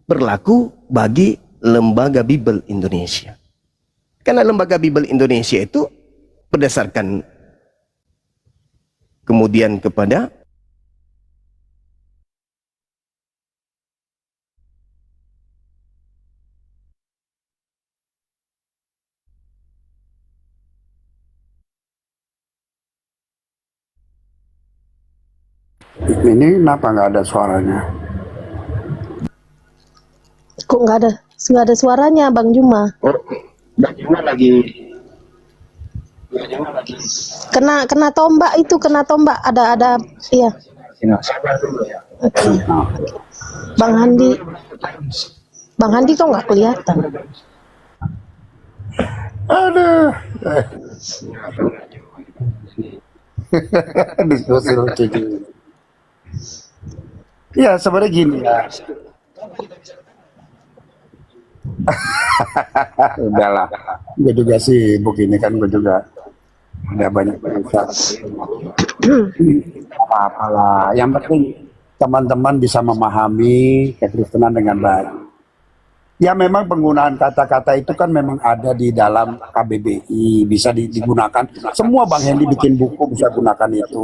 berlaku bagi Lembaga Bible Indonesia. Karena Lembaga Bible Indonesia itu berdasarkan kemudian kepada Ini kenapa nggak ada suaranya? Kok nggak ada suaranya, Bang Juma? Bang Juma lagi Kena tombak itu, kena tombak. Ada, iya. Oke. Bang Handi kok nggak kelihatan? Aduh. Diskusi lucu juga. Ya sebenarnya gini ya. Udahlah. Gue juga sibuk ini kan, gue juga ada banyak urusan. Apa-apalah. Yang penting teman-teman bisa memahami kekristenan dengan baik. Ya memang penggunaan kata-kata itu kan memang ada di dalam KBBI, bisa digunakan. Semua Bang Hendy bikin buku bisa gunakan itu.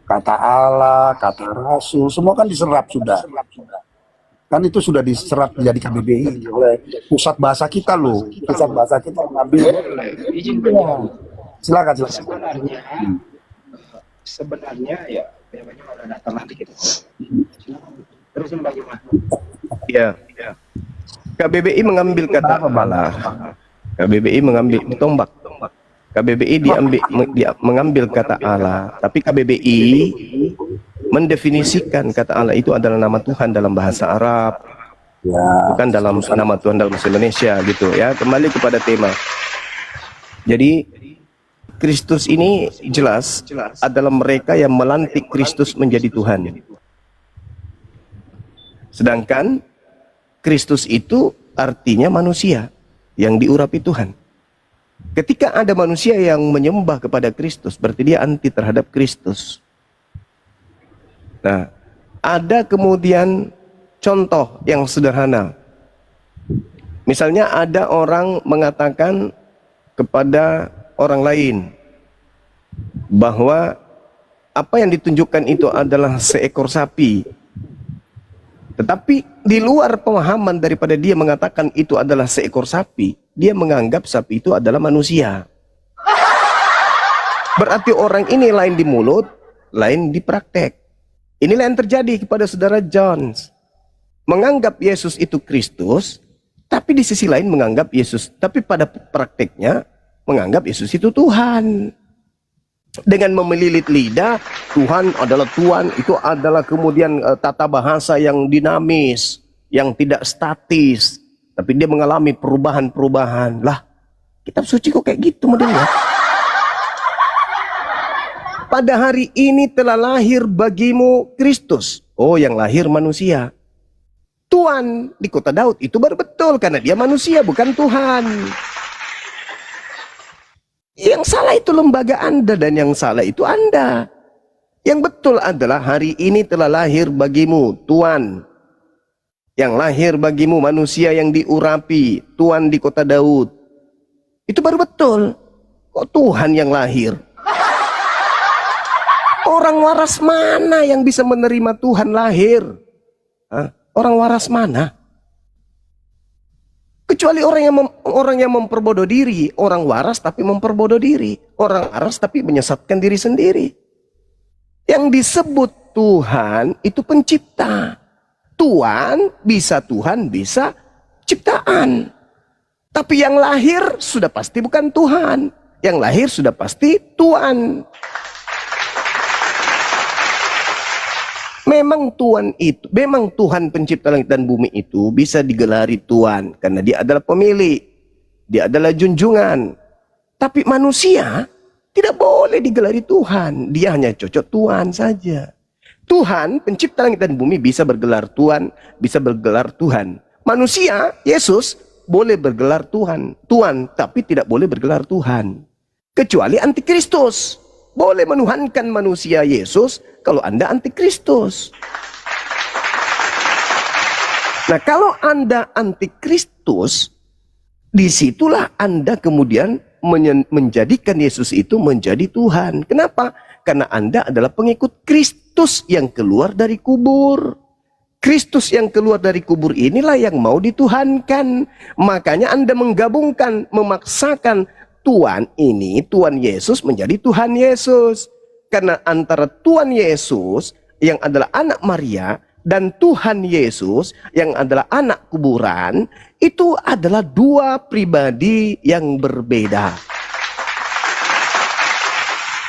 Kata Allah, kata Rasul, semua kan diserap sudah. Kan itu sudah diserap menjadi KBBI oleh pusat bahasa kita loh. Pusat bahasa kita mengambil. Ya. Silakan. Sebenarnya ya banyak udah datang nanti kita. Terus bagaimana? ya KBBI mengambil kata Allah. KBBI mengambil tombak. KBBI mengambil kata Allah, tapi KBBI mendefinisikan kata Allah itu adalah nama Tuhan dalam bahasa Arab, bukan dalam nama Tuhan dalam bahasa Indonesia gitu ya. Kembali kepada tema. Jadi Kristus ini jelas adalah mereka yang melantik Kristus menjadi Tuhan. Sedangkan Kristus itu artinya manusia yang diurapi Tuhan. Ketika ada manusia yang menyembah kepada Kristus, berarti dia anti terhadap Kristus. Nah, ada kemudian contoh yang sederhana. Misalnya ada orang mengatakan kepada orang lain bahwa apa yang ditunjukkan itu adalah seekor sapi. Tetapi di luar pemahaman daripada dia mengatakan itu adalah seekor sapi, dia menganggap sapi itu adalah manusia. Berarti orang ini lain di mulut, lain di praktek. Inilah yang terjadi kepada saudara Jones. Menganggap Yesus itu Kristus, tapi di sisi lain menganggap Yesus, tapi pada prakteknya menganggap Yesus itu Tuhan. Dengan memelilit lidah, Tuhan adalah Tuhan, itu adalah kemudian tata bahasa yang dinamis, yang tidak statis, tapi dia mengalami perubahan-perubahan. Lah, kitab suci kok kayak gitu modelnya? Pada hari ini telah lahir bagimu Kristus. Oh, yang lahir manusia. Tuhan di kota Daud itu baru betul, karena dia manusia, bukan Tuhan. Yang salah itu lembaga Anda, dan yang salah itu Anda. Yang betul adalah hari ini telah lahir bagimu Tuhan. Yang lahir bagimu manusia yang diurapi, Tuhan di kota Daud. Itu baru betul. Kok Tuhan yang lahir? Orang waras mana yang bisa menerima Tuhan lahir? Hah? Orang waras mana? Kecuali orang yang memperbodoh diri. Orang waras tapi memperbodoh diri. Orang waras tapi menyesatkan diri sendiri. Yang disebut Tuhan itu pencipta. Tuhan bisa ciptaan. Tapi yang lahir sudah pasti bukan Tuhan. Yang lahir sudah pasti Tuhan. Memang Tuhan pencipta langit dan bumi itu bisa digelari Tuhan. Karena dia adalah pemilik. Dia adalah junjungan. Tapi manusia tidak boleh digelari Tuhan. Dia hanya cocok Tuhan saja. Tuhan, pencipta langit dan bumi bisa bergelar Tuhan, bisa bergelar Tuhan. Manusia, Yesus, boleh bergelar Tuhan. Tuhan, tapi tidak boleh bergelar Tuhan. Kecuali antikristus. Boleh menuhankan manusia Yesus kalau Anda antikristus. Nah, kalau Anda antikristus, disitulah Anda kemudian menjadikan Yesus itu menjadi Tuhan. Kenapa? Karena Anda adalah pengikut Kristus yang keluar dari kubur. Kristus yang keluar dari kubur inilah yang mau dituhankan. Makanya Anda menggabungkan, memaksakan Tuhan ini, Tuhan Yesus menjadi Tuhan Yesus. Karena antara Tuhan Yesus yang adalah anak Maria dan Tuhan Yesus yang adalah anak kuburan, itu adalah dua pribadi yang berbeda.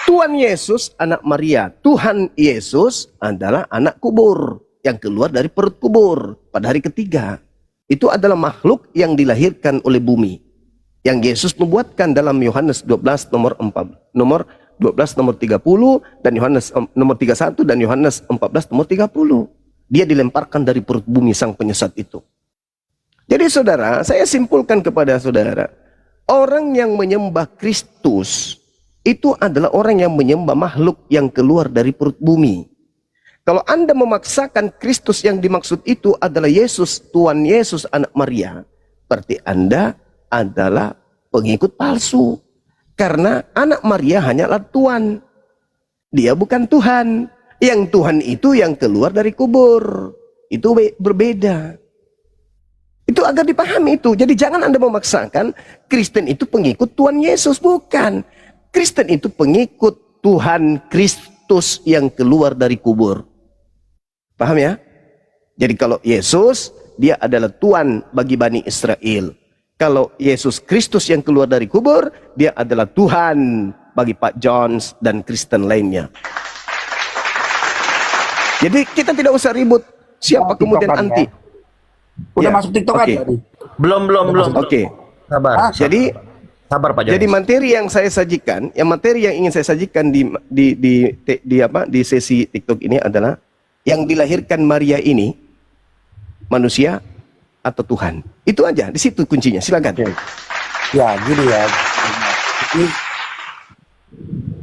Tuhan Yesus anak Maria, Tuhan Yesus adalah anak kubur yang keluar dari perut kubur pada hari ketiga. Itu adalah makhluk yang dilahirkan oleh bumi. Yang Yesus nubuatkan dalam Yohanes 12 nomor 12 nomor 30 dan Yohanes nomor 31 dan Yohanes 14 nomor 30. Dia dilemparkan dari perut bumi sang penyesat itu. Jadi saudara, saya simpulkan kepada saudara, orang yang menyembah Kristus itu adalah orang yang menyembah makhluk yang keluar dari perut bumi. Kalau Anda memaksakan Kristus yang dimaksud itu adalah Yesus, Tuhan Yesus anak Maria, berarti Anda adalah pengikut palsu. Karena anak Maria hanyalah Tuhan. Dia bukan Tuhan. Yang Tuhan itu yang keluar dari kubur. Itu berbeda. Itu agar dipahami itu. Jadi jangan Anda memaksakan Kristen itu pengikut Tuhan Yesus. Bukan. Kristen itu pengikut Tuhan Kristus yang keluar dari kubur. Paham ya? Jadi kalau Yesus, dia adalah Tuhan bagi Bani Israel. Kalau Yesus Kristus yang keluar dari kubur, dia adalah Tuhan bagi Pak Jones dan Kristen lainnya. Jadi kita tidak usah ribut siapa kemudian anti. Ya. Udah masuk TikTok okay. tadi? Belum. Oke. Sabar. Jadi sabar Pak Jones. Jadi materi yang saya sajikan, materi yang ingin saya sajikan di sesi TikTok ini adalah yang dilahirkan Maria ini manusia atau Tuhan. Itu aja, di situ kuncinya. Silakan. Oke. Ya, gini ya.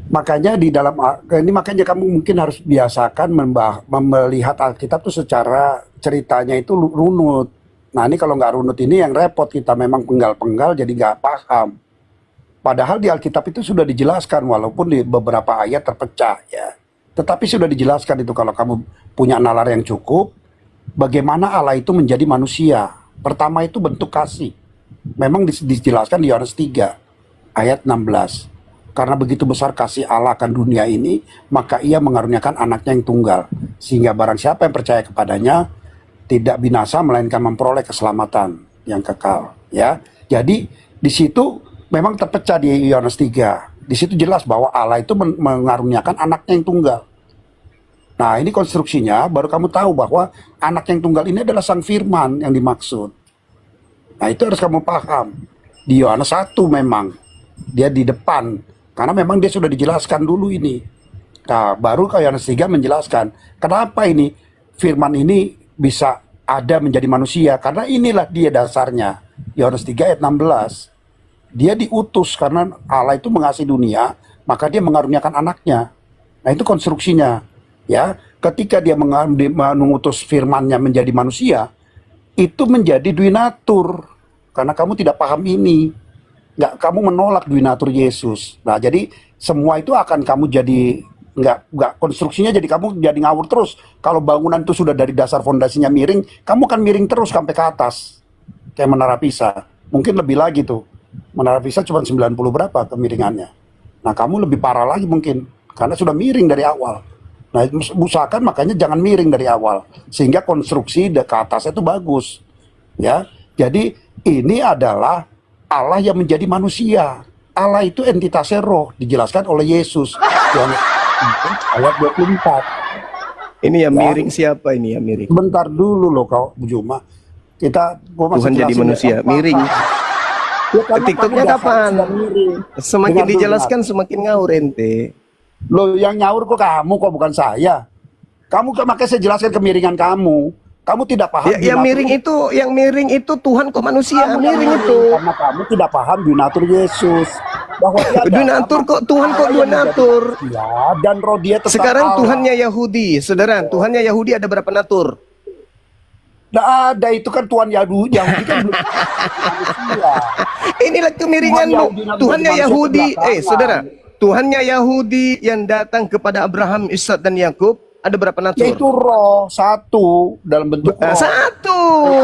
Makanya di dalam ini makanya kamu mungkin harus biasakan melihat Alkitab tuh secara ceritanya itu runut. Nah, ini kalau nggak runut ini yang repot, kita memang penggal-penggal jadi nggak paham. Padahal di Alkitab itu sudah dijelaskan, walaupun di beberapa ayat terpecah ya. Tetapi sudah dijelaskan itu kalau kamu punya nalar yang cukup, bagaimana Allah itu menjadi manusia. Pertama itu bentuk kasih. Memang dijelaskan di Yohanes 3 ayat 16. Karena begitu besar kasih Allah akan dunia ini, maka ia mengaruniakan anaknya yang tunggal. Sehingga barang siapa yang percaya kepadanya, tidak binasa melainkan memperoleh keselamatan yang kekal. Ya, jadi di situ memang terpecah di Yohanes 3. Di situ jelas bahwa Allah itu mengaruniakan anaknya yang tunggal. Nah, ini konstruksinya baru kamu tahu bahwa anak yang tunggal ini adalah Sang Firman yang dimaksud. Nah, itu harus kamu paham. Di Yohanes 1 memang dia di depan, karena memang dia sudah dijelaskan dulu ini. Nah, baru ke Yohanes 3 menjelaskan kenapa ini Firman ini bisa ada menjadi manusia, karena inilah dia dasarnya. Yohanes 3 ayat 16. Dia diutus karena Allah itu mengasihi dunia, maka dia mengaruniakan anaknya. Nah itu konstruksinya. Ya, ketika dia mengutus firman-Nya menjadi manusia, itu menjadi duinatur. Karena kamu tidak paham ini. Kamu menolak duinatur Yesus. Nah jadi semua itu akan kamu jadi nggak konstruksinya, jadi kamu jadi ngawur terus. Kalau bangunan itu sudah dari dasar fondasinya miring, kamu kan miring terus sampai ke atas. Kayak Menara Pisa. Mungkin lebih lagi tuh. Menara Pisa cuma 90 berapa kemiringannya. Nah kamu lebih parah lagi mungkin. Karena sudah miring dari awal. Nah usahakan makanya jangan miring dari awal. Sehingga konstruksi ke atasnya itu bagus. Ya, jadi ini adalah Allah yang menjadi manusia. Allah itu entitasnya roh, dijelaskan oleh Yesus. Yang ayat 24. Ini yang miring siapa ini yang miring? Bentar dulu loh kau Juma. Gua masih Tuhan jadi jelasin manusia, ya. miring. Ya, karena TikToknya kamu kapan? sudah miring. Semakin Dengar dulu, dijelaskan semakin ngawur ente. Loh yang nyaur kok kamu kok bukan saya. Kamu makanya saya jelaskan kemiringan kamu. Kamu tidak paham. Ya, yang miring itu Tuhan kok manusia, Kamu yang miring itu. karena kamu tidak paham dunatur Yesus. Bahwa dia ada Dunatur kok, Tuhan kok Allah yang dunatur. menjadi manusia, dan roh dia tetap Sekarang Allah. Tuhannya Yahudi, saudara, Tuhannya Yahudi ada berapa natur? Nggak ada, itu kan Tuhan Yahudi kan belum manusia. Inilah kemiringanmu. Tuhannya Yahudi, saudara, Tuhannya Yahudi yang datang kepada Abraham, Ishak dan Yakub ada berapa natur? Yaitu roh satu dalam bentuk roh. Satu.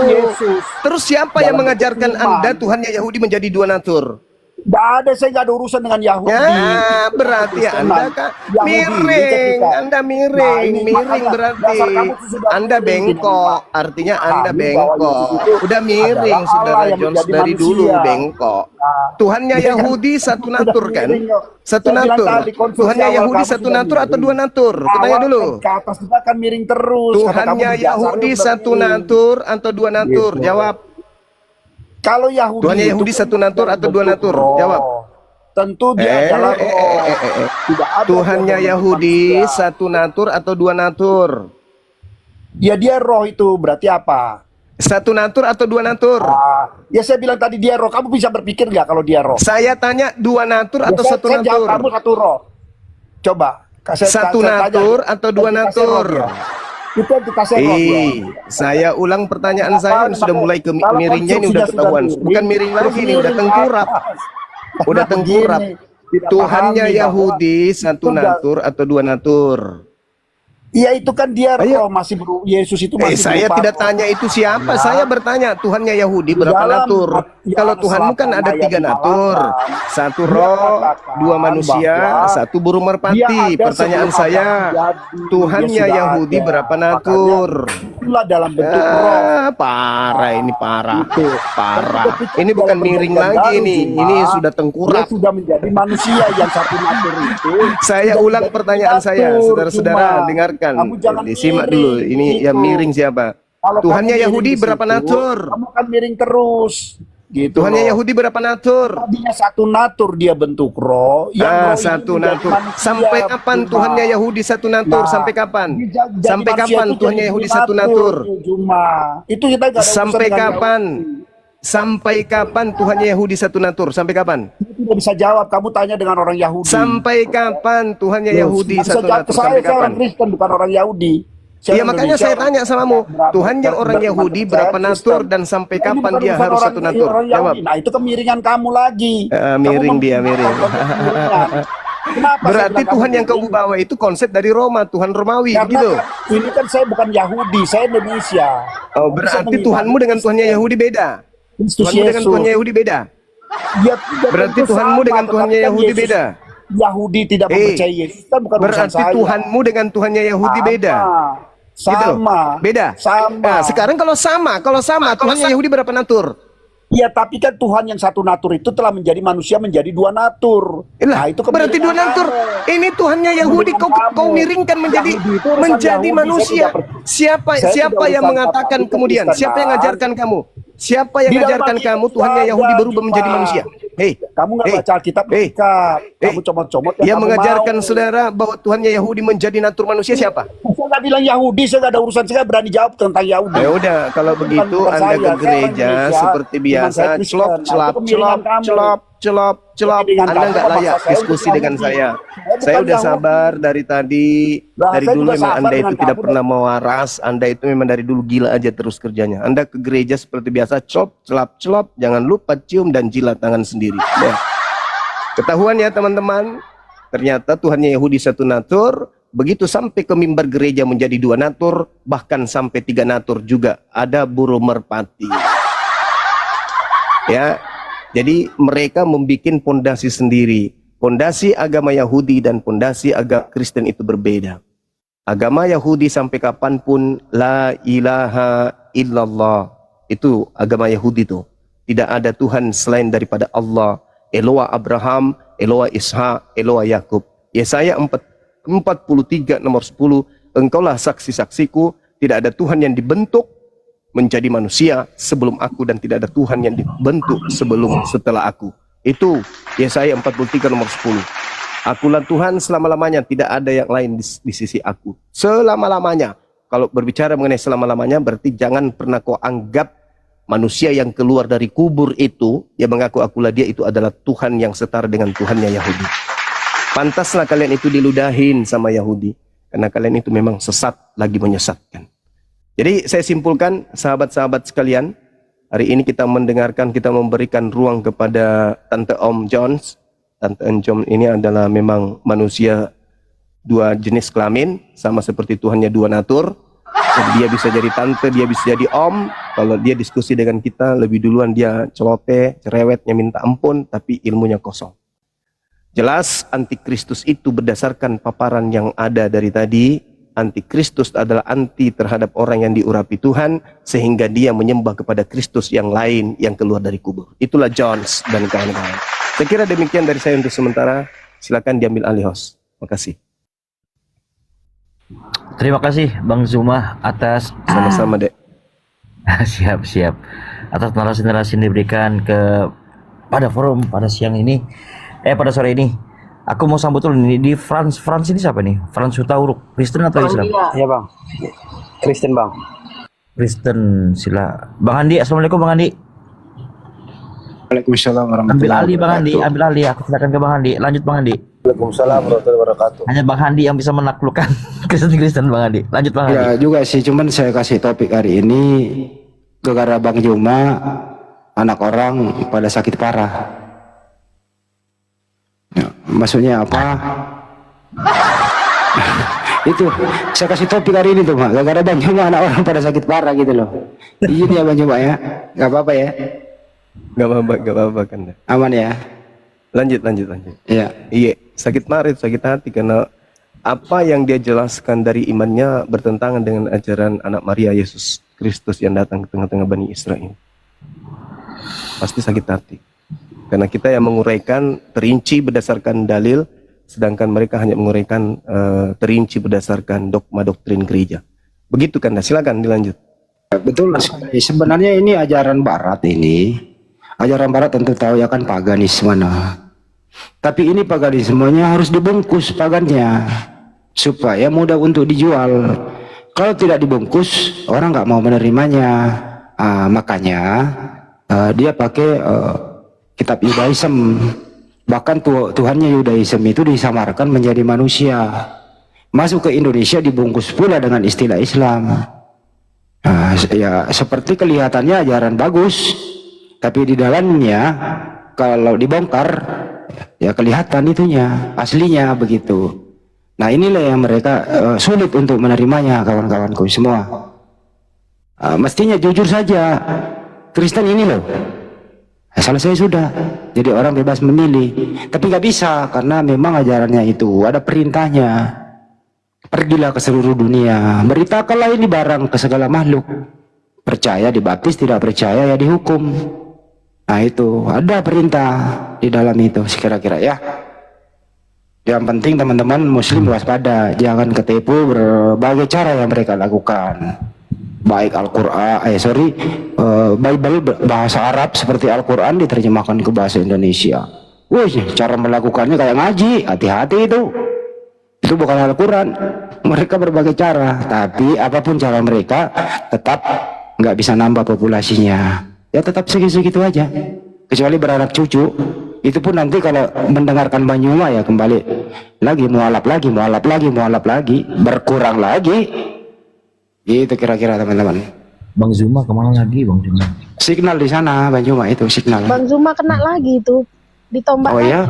Yesus. Terus siapa yang Dalam mengajarkan bentuk iman. Anda Tuhannya Yahudi menjadi dua natur? Nggak ada, saya nggak ada urusan dengan Yahudi. Ya, berarti Anda kan miring, Anda miring berarti Anda bengkok, artinya Anda bengkok. Udah miring, saudara Jones dari dulu bengkok. Tuhannya Yahudi satu natur kan? Satu natur. Tuhannya Yahudi satu natur atau dua natur? Kutanya dulu. Ke atas kita akan miring terus. Tuhannya Yahudi satu natur atau dua natur? Jawab. Kalau Yahudi Tuhannya Yahudi itu satu natur atau dua natur? roh. Jawab. Tentu dia adalah roh. Tidak ada Tuhannya yang Yahudi manusia. satu natur atau dua natur? Ya dia roh itu berarti apa? Satu natur atau dua natur? Ya saya bilang tadi dia roh. Kamu bisa berpikir nggak kalau dia roh? Saya tanya dua natur Ya, atau satu saya jawab natur? kamu satu roh. Coba. Satu natur atau dua natur? Itu entitasnya roh dia. Saya ulang pertanyaan saya ini sudah mulai ke Kalau miringnya ini udah konstruksinya ketahuan. sudah Bukan miring lagi nih, udah tengkurap. Udah tengkurap. Tuhannya Yahudi satu natur atau dua natur? Iya itu kan dia Ayo. roh masih Yesus itu masih Saya berupa tidak roh. tanya itu siapa. Ya. Saya bertanya Tuhannya Yahudi berapa Dalam natur? Matius Kalau Tuhanmu kan 8 ada ayat tiga natur. 58, Satu dia roh, katakan dua manusia, bahwa satu burung dia merpati. ada Pertanyaan sebelum saya, Abraham jadi, Tuhannya dia sudah Yahudi ada. berapa Makanya natur? itulah dalam bentuk roh. Parah ini parah. Itu. Parah. Tapi ketika Ini bukan dalam miring perjanjian lagi baru, nih. Juma, Ini sudah dia tengkurap. sudah menjadi manusia yang satu natur itu. Saya sudah ulang menjadi pertanyaan saya, natur, saudara-saudara, Juma. dengarkan. Kamu jangan Disimak miring, dulu. Ini yang gitu. miring siapa? Kalau Tuhannya kamu Yahudi miring di berapa situ, natur? Kamu akan miring terus. Gitu. Tuhannya loh. Yahudi berapa natur? Tadinya satu natur dia bentuk roh. Yang roh itu Satu menjadi natur. manusia, Sampai kapan Juma. Tuhannya Yahudi satu natur? Nah, Sampai kapan? jadi Sampai manusia kapan itu Tuhannya jadi Yahudi satu natur? Juma. Itu kita nggak ada urusan Sampai dengan kapan? Yahudi. Sampai kapan Tuhannya Yahudi satu natur? Sampai kapan? Itu tidak bisa jawab. Kamu tanya dengan orang Yahudi. Sampai kapan Tuhannya Loh, Yahudi nggak bisa satu jawab natur? ke saya, Sampai saya orang kapan? Kristen bukan orang Yahudi. Saya Iya orang makanya Indonesia, saya tanya samamu, Tuhannya orang teman-teman Yahudi saya berapa Kristen. natur dan sampai Nah, ini kapan bukan dia urusan harus orang- satu natur? orang Yahudi. Jawab. Nah itu kemiringan kamu lagi. Miring Kamu dia, miring. kemiringan. Kenapa saya Berarti bilang Tuhan kamu yang kau miring? bawa itu konsep dari Roma, Tuhan Romawi, Karena begitu? ini kan saya bukan Yahudi, saya Indonesia. Oh, Bisa berarti mengimani Tuhanmu dengan Tuhannya Yahudi beda. Kristus Tuhanmu dengan Yesus. Tuhannya Yahudi beda. Ya, tidak Berarti tentu Tuhanmu sama, dengan Tuhannya tetapi kan Yahudi Yesus- beda. Yahudi tidak mempercayai Yesus kan bukan urusan Berarti saya. Tuhanmu dengan Tuhannya Yahudi beda. Gitu? Sama. Beda. Sama. Nah, sekarang kalau sama, Tuhannya Yahudi berapa natur? Ya tapi kan Tuhan yang satu natur itu telah menjadi manusia menjadi dua natur. Lah, Nah, itu berarti dua kemiringan natur. kamu. Ini Tuhannya Yahudi kau Kamu. miringkan menjadi Yahudi itu urusan Yahudi, saya manusia. tidak Siapa saya siapa tidak yang urusan mengatakan apa-apa, kemudian? itu Siapa yang Kristen. ngajarkan kamu? Siapa yang Di dalam ngajarkan Alkitab kamu Tuhannya ada, Yahudi berubah Juma. menjadi manusia? Hei, Kamu nggak Hey. baca Alkitab Hey. dekat. Kamu Hey. comot-comot yang kamu mengajarkan mau. saudara bahwa Tuhannya Yahudi menjadi natur manusia siapa? Saya nggak bilang Yahudi, saya nggak ada urusan, saya nggak berani jawab tentang Yahudi. Ya udah, kalau begitu bukan Anda saya, ke saya orang gereja Indonesia, seperti teman biasa, saya Kristen. celop, Nah, itu celop, kemiringan celop, kamu. celop, celop. Dengan Anda kamu nggak layak memaksa saya diskusi untuk dengan Yahudi. saya. Saya Saya bukan udah Yahudi. sabar dari tadi. Dari Saya dulu juga memang sabar Anda itu dengan tidak kamu. pernah mau waras. Anda itu memang dari dulu gila aja terus kerjanya. Anda ke gereja seperti biasa, celop. Jangan lupa cium dan jilat tangan sendiri. Ya. Ketahuan ya teman-teman. Ternyata Tuhannya Yahudi satu natur. Begitu sampai ke mimbar gereja menjadi 2 natur. Bahkan sampai 3 natur juga. Ada burung merpati. Ya, jadi mereka membuat pondasi sendiri. Pondasi agama Yahudi dan pondasi agama Kristen itu berbeda. Agama Yahudi sampai kapanpun la ilaha illallah. Itu agama Yahudi itu. Tidak ada Tuhan selain daripada Allah. Eloa Abraham, Eloa Ishak, Eloa Yakub. Yesaya 43 nomor 10. Engkaulah saksi-saksiku. Tidak ada Tuhan yang dibentuk menjadi manusia sebelum aku, dan tidak ada Tuhan yang dibentuk setelah aku. Itu Yesaya 43 nomor 10. Akulah Tuhan selama-lamanya, tidak ada yang lain di sisi aku. Selama-lamanya. Kalau berbicara mengenai selama-lamanya, berarti jangan pernah kau anggap manusia yang keluar dari kubur itu, yang mengaku akulah dia, itu adalah Tuhan yang setara dengan Tuhannya Yahudi. Pantaslah kalian itu diludahin sama Yahudi. Karena kalian itu memang sesat lagi menyesatkan. Jadi saya simpulkan, sahabat-sahabat sekalian, hari ini kita mendengarkan, kita memberikan ruang kepada Tante Om Jones. Tante Om Jones ini adalah memang manusia 2 jenis kelamin, sama seperti Tuhannya 2 natur. Jadi dia bisa jadi tante, dia bisa jadi om. Kalau dia diskusi dengan kita, lebih duluan dia celote, cerewetnya minta ampun, tapi ilmunya kosong. Jelas antikristus itu berdasarkan paparan yang ada dari tadi. Antikristus adalah anti terhadap orang yang diurapi Tuhan, sehingga dia menyembah kepada Kristus yang lain yang keluar dari kubur. Itulah Jones dan kawan-kawan. Saya kira demikian dari saya untuk sementara. Silakan diambil alih host. Makasih. Terima kasih Bang Zuma atas Sama-sama, Dek. siap atas narasi-narasi yang diberikan pada forum pada siang ini, pada sore ini. Aku mau sambut dulu nih di France ini siapa nih? France Hutauruk, Kristen atau Islam? Iya bang, Kristen bang. Kristen, sila. Bang Andi, assalamualaikum Bang Andi. Waalaikumsalam Ambil warahmatullahi alih Bang Andi, wabarakatuh. ambil alih. Aku silakan ke Bang Andi. Lanjut Bang Andi. Waalaikumsalam warahmatullahi wabarakatuh. Hanya Bang Andi yang bisa menaklukkan Kristen Bang Andi. Lanjut Bang Andi. Ya juga sih, cuman saya kasih topik hari ini gara-gara Bang Juma, anak orang pada sakit parah. Ya, maksudnya apa? Itu saya kasih topik hari ini tuh, Mak. Gara-gara Bang Juma anak orang pada sakit parah gitu loh. Izin ya Bang Juma ya, nggak apa-apa ya, Gak apa-apa kan, Dek. aman ya. Lanjut. Iya. Iya, sakit marah, sakit hati karena apa yang dia jelaskan dari imannya bertentangan dengan ajaran anak Maria Yesus Kristus yang datang ke tengah-tengah Bani Israel. Pasti sakit hati. Karena kita yang menguraikan terinci berdasarkan dalil, sedangkan mereka hanya menguraikan terinci berdasarkan dogma doktrin gereja. Begitu kan? Silakan dilanjut. Betul sekali. Sebenarnya ini ajaran Barat ini. Ajaran Barat tentu tahu ya kan paganisme. Nah. Tapi ini paganismenya harus dibungkus pagannya supaya mudah untuk dijual. Kalau tidak dibungkus, orang nggak mau menerimanya. Makanya dia pakai kitab Yudaism. Bahkan Tuhannya Yudaism itu disamarkan menjadi manusia. Masuk ke Indonesia dibungkus pula dengan istilah Islam. Ya seperti kelihatannya ajaran bagus, tapi di dalamnya kalau dibongkar ya kelihatan itunya aslinya begitu. Nah inilah yang mereka sulit untuk menerimanya, kawan-kawanku semua. Mestinya jujur saja, Kristen ini loh, selesai sudah, jadi orang bebas memilih. Tapi nggak bisa karena memang ajarannya itu ada perintahnya. Pergilah ke seluruh dunia, beritakanlah ini barang ke segala makhluk. Percaya dibaptis, tidak percaya ya dihukum. Nah itu ada perintah di dalam itu kira-kira ya. Yang penting teman-teman muslim waspada, jangan ketipu berbagai cara yang mereka lakukan. Baik Al-Quran, Bible bahasa Arab seperti Al-Quran diterjemahkan ke bahasa Indonesia. Wih, cara melakukannya kayak ngaji, hati-hati itu. Itu bukan Al-Quran. Mereka berbagai cara, tapi apapun cara mereka tetap nggak bisa nambah populasinya. Ya tetap segitu-segitu aja. Kecuali beranak cucu, Itu pun nanti kalau mendengarkan Bang Juma ya kembali lagi, mualaf lagi, berkurang lagi. Itu kira-kira teman-teman. Bang Zuma kemana lagi Bang Zuma? Signal di sana Bang Juma itu signal. Bang Zuma kena lagi itu, ditombak. Oh ya.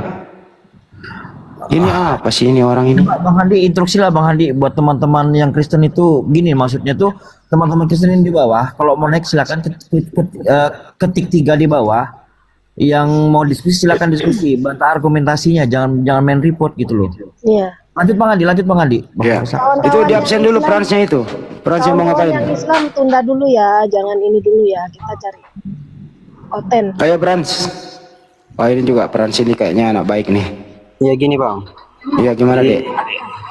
Ini apa sih ini orang ini? Bang Handi, instruksi lah Bang Handi buat teman-teman yang Kristen itu gini, maksudnya tuh teman-teman Kristen di bawah kalau mau naik silakan ketik 3 di bawah, yang mau diskusi silakan diskusi, bantah argumentasinya, jangan main report gitu loh. Iya. Lanjut Bang Handi. Ya. Itu di absen dulu Fransnya itu. Fransnya mau ngapain? Yang Islam tunda dulu ya, jangan ini dulu ya, kita cari Oten. Ayo Frans. Oh ini juga Frans ini kayaknya anak baik nih. Ya gini Bang, Iya gimana dek?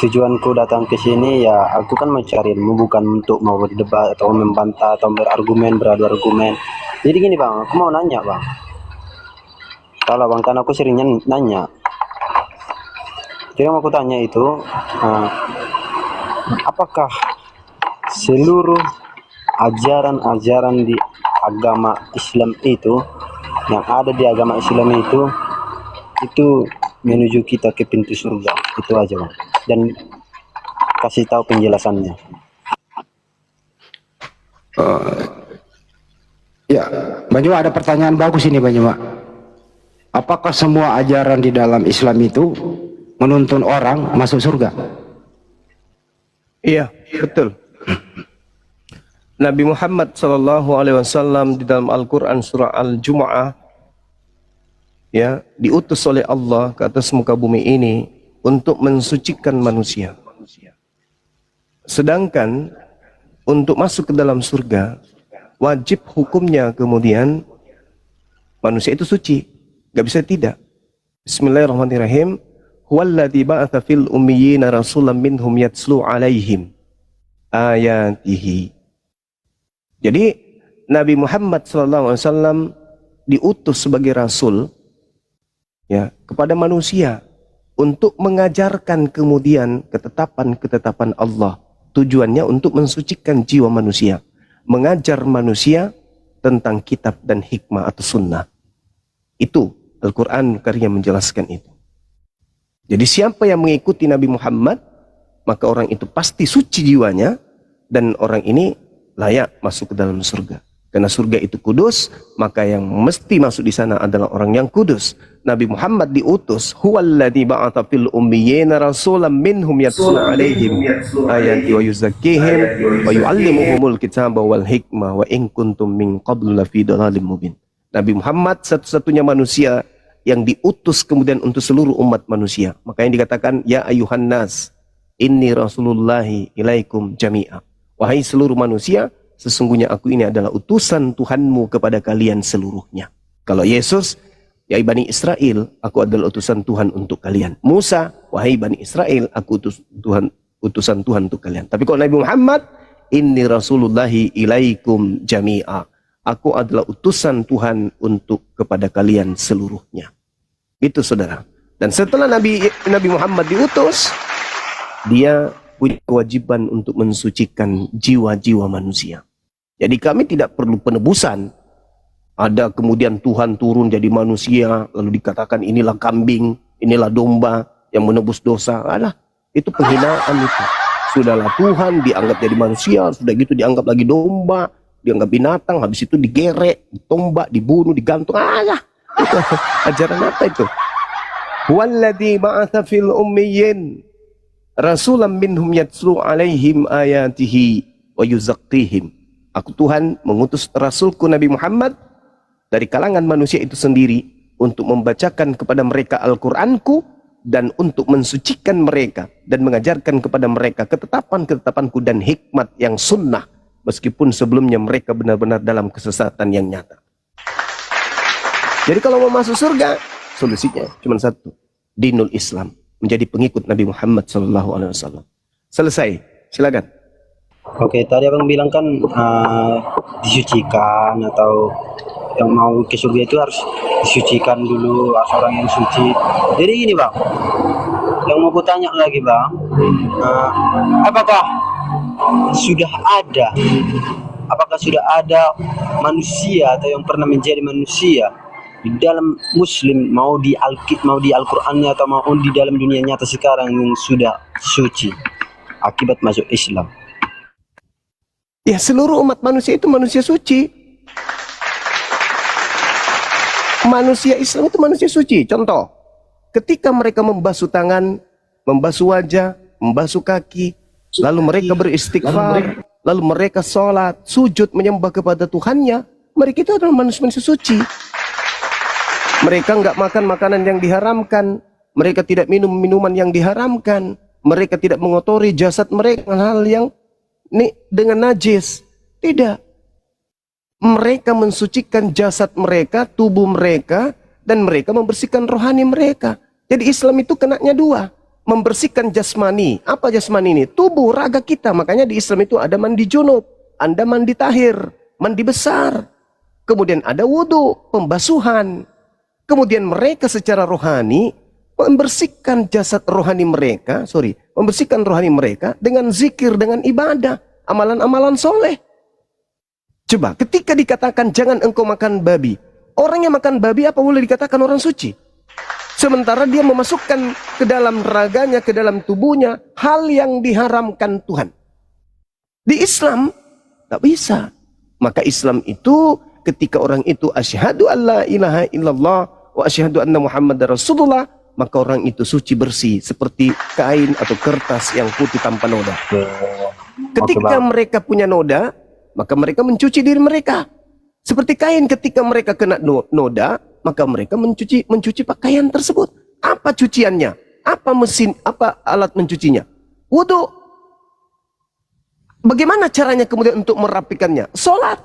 tujuanku datang ke sini ya aku kan mencari ilmu, bukan untuk mau berdebat atau membantah atau beradu argumen. Jadi gini Bang, aku mau nanya Bang. Kalau Bang, kan aku seringnya nanya. Jadi yang aku tanya itu, apakah seluruh ajaran-ajaran di agama Islam itu, yang ada di agama Islam itu menuju kita ke pintu surga? Itu aja Bang, dan kasih tahu penjelasannya. Ya, Bang Juma ada pertanyaan bagus ini Bang Juma. Apakah semua ajaran di dalam Islam itu menuntun orang masuk surga? Iya, betul. Nabi Muhammad SAW di dalam Al-Quran surah Al-Jumu'ah ya diutus oleh Allah ke atas muka bumi ini untuk mensucikan manusia. Sedangkan untuk masuk ke dalam surga wajib hukumnya kemudian manusia itu suci, gak bisa tidak. Bismillahirrahmanirrahim. Huwallazi ba'atsa fil ummiyina rasulan minhum yatslu 'alaihim ayatihi. Jadi Nabi Muhammad SAW diutus sebagai rasul ya kepada manusia untuk mengajarkan kemudian ketetapan-ketetapan Allah. Tujuannya untuk mensucikan jiwa manusia, mengajar manusia tentang kitab dan hikmah atau sunnah. Itu Al-Quran Karim menjelaskan itu. Jadi siapa yang mengikuti Nabi Muhammad, maka orang itu pasti suci jiwanya dan orang ini layak masuk ke dalam surga. Karena surga itu kudus, maka yang mesti masuk di sana adalah orang yang kudus. Nabi Muhammad diutus, huwallazi ba'atsa fil ummiyina rasulan minhum yatlu 'alaihim ayati wa yuzakkihim wa yu'allimuhumul kitaba wal hikmah wa in kuntum min qablu lafi dhalalin mubin. Nabi Muhammad satu-satunya manusia yang diutus kemudian untuk seluruh umat manusia. Makanya dikatakan ya ayuhan nas inni rasulullahi ilaikum jami'a. Wahai seluruh manusia, sesungguhnya aku ini adalah utusan Tuhanmu kepada kalian seluruhnya. Kalau Yesus, ya Bani Israel, aku adalah utusan Tuhan untuk kalian. Musa, wahai Bani Israel, aku utusan Tuhan untuk kalian. Tapi kalau Nabi Muhammad, inni rasulullahi ilaikum jami'a. Aku adalah utusan Tuhan untuk kepada kalian seluruhnya. Itu saudara. Dan setelah Nabi Muhammad diutus, dia punya kewajiban untuk mensucikan jiwa-jiwa manusia. Jadi kami tidak perlu penebusan. Ada kemudian Tuhan turun jadi manusia, lalu dikatakan inilah kambing, inilah domba yang menebus dosa. Alah, itu penghinaan itu. Sudahlah Tuhan dianggap jadi manusia, sudah gitu dianggap lagi domba, dianggap binatang, habis itu digerek, ditombak, dibunuh, digantung. Alah, itu ajaran apa itu? Walladzi ba'atsa fil ummiyin rasulan minhum yatslu 'alaihim ayatihi wa yuzakkihim. Aku Tuhan mengutus rasulku Nabi Muhammad dari kalangan manusia itu sendiri untuk membacakan kepada mereka Al-Qur'anku dan untuk mensucikan mereka dan mengajarkan kepada mereka ketetapan-ketetapanku dan hikmat yang sunnah meskipun sebelumnya mereka benar-benar dalam kesesatan yang nyata. Jadi kalau mau masuk surga, solusinya cuma satu, dinul Islam, menjadi pengikut Nabi Muhammad SAW. Selesai, silakan. Oke, tadi Abang bilang kan disucikan atau yang mau ke surga itu harus disucikan dulu, harus orang yang suci. Jadi gini Bang, yang mau aku tanya lagi Bang, apakah sudah ada manusia atau yang pernah menjadi manusia di dalam Muslim mau di Al-Qur'annya atau mau di dalam dunia nyata sekarang yang sudah suci akibat masuk Islam. Ya, seluruh umat manusia itu manusia suci. Manusia Islam itu manusia suci. Contoh, ketika mereka membasuh tangan, membasuh wajah, membasuh kaki, lalu mereka beristighfar, lalu mereka sholat, sujud, menyembah kepada Tuhannya, mereka itu adalah manusia suci. Mereka nggak makan makanan yang diharamkan, mereka tidak minum minuman yang diharamkan, mereka tidak mengotori jasad mereka hal yang dengan najis. Tidak. Mereka mensucikan jasad mereka, tubuh mereka, dan mereka membersihkan rohani mereka. Jadi Islam itu kenanya dua. Membersihkan jasmani. Apa jasmani ini? Tubuh, raga kita. Makanya di Islam itu ada mandi junub, ada mandi tahir, mandi besar. Kemudian ada wudhu, pembasuhan. Kemudian mereka secara rohani membersihkan jasad rohani mereka, membersihkan rohani mereka dengan zikir, dengan ibadah, amalan-amalan soleh. Coba, ketika dikatakan jangan engkau makan babi, orang yang makan babi apa boleh dikatakan orang suci? Sementara dia memasukkan ke dalam raganya, ke dalam tubuhnya, hal yang diharamkan Tuhan. Di Islam, tak bisa. Maka Islam itu, ketika orang itu asyhadu an la ilaha illallah wa asyhadu anna Muhammadar Rasulullah, maka orang itu suci bersih seperti kain atau kertas yang putih tanpa noda. Ketika mereka punya noda, maka mereka mencuci diri mereka. Seperti kain ketika mereka kena noda, maka mereka mencuci pakaian tersebut. Apa cuciannya? Apa mesin? Apa alat mencucinya? Wudu. Bagaimana caranya kemudian untuk merapikannya? Sholat.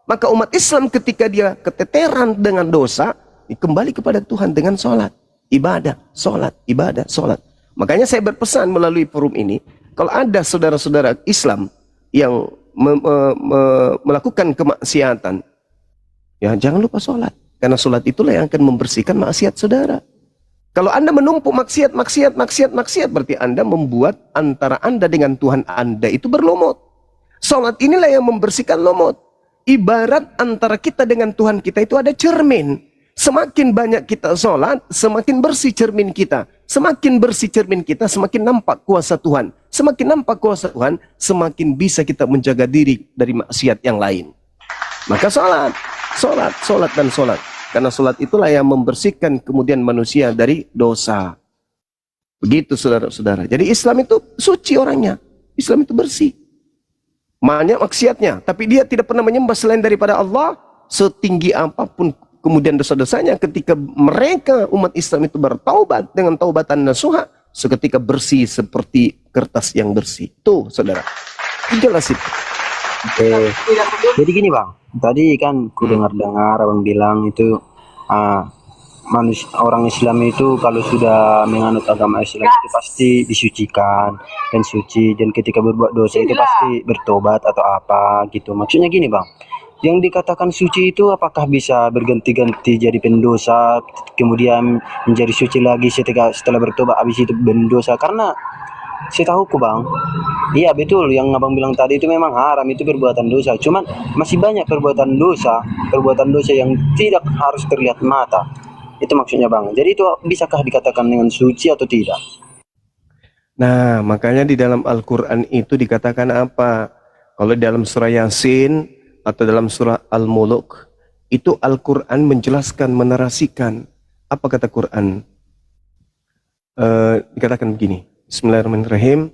Maka umat Islam ketika dia keteteran dengan dosa, kembali kepada Tuhan dengan sholat. Ibadah, sholat, ibadah, sholat. Makanya saya berpesan melalui forum ini, kalau ada saudara-saudara Islam yang melakukan kemaksiatan, ya jangan lupa sholat. Karena sholat itulah yang akan membersihkan maksiat saudara. Kalau Anda menumpuk maksiat, berarti Anda membuat antara Anda dengan Tuhan Anda itu berlumut. Sholat inilah yang membersihkan lumut. Ibarat antara kita dengan Tuhan kita itu ada cermin. Semakin banyak kita sholat, semakin bersih cermin kita. Semakin bersih cermin kita, semakin nampak kuasa Tuhan. Semakin nampak kuasa Tuhan, semakin bisa kita menjaga diri dari maksiat yang lain. Maka sholat. Karena sholat itulah yang membersihkan kemudian manusia dari dosa. Begitu saudara-saudara. Jadi Islam itu suci orangnya. Islam itu bersih. Banyak maksiatnya. Tapi dia tidak pernah menyembah selain daripada Allah. Setinggi apapun kemudian dosa-dosanya, ketika mereka umat Islam itu bertaubat dengan taubatan nasuha, seketika bersih seperti kertas yang bersih. Tuh saudara, jelas itu. Oke. Jadi gini bang, tadi kan ku dengar-dengar abang bilang itu manusia, orang Islam itu kalau sudah menganut agama Islam itu pasti disucikan dan suci, dan ketika berbuat dosa itu pasti bertobat atau apa gitu. Maksudnya gini bang, yang dikatakan suci itu apakah bisa berganti-ganti jadi pendosa, kemudian menjadi suci lagi setelah bertobat habis itu pendosa? Karena setahuku bang, iya betul yang abang bilang tadi itu memang haram, itu perbuatan dosa. Cuman masih banyak perbuatan dosa yang tidak harus terlihat mata. Itu maksudnya bang. Jadi itu bisakah dikatakan dengan suci atau tidak? Nah, makanya di dalam Al-Quran itu dikatakan apa? Kalau dalam surah Yasin atau dalam surah Al-Muluk, itu Al-Quran menjelaskan, menarasikan. Apa kata Quran? Dikatakan begini, Bismillahirrahmanirrahim.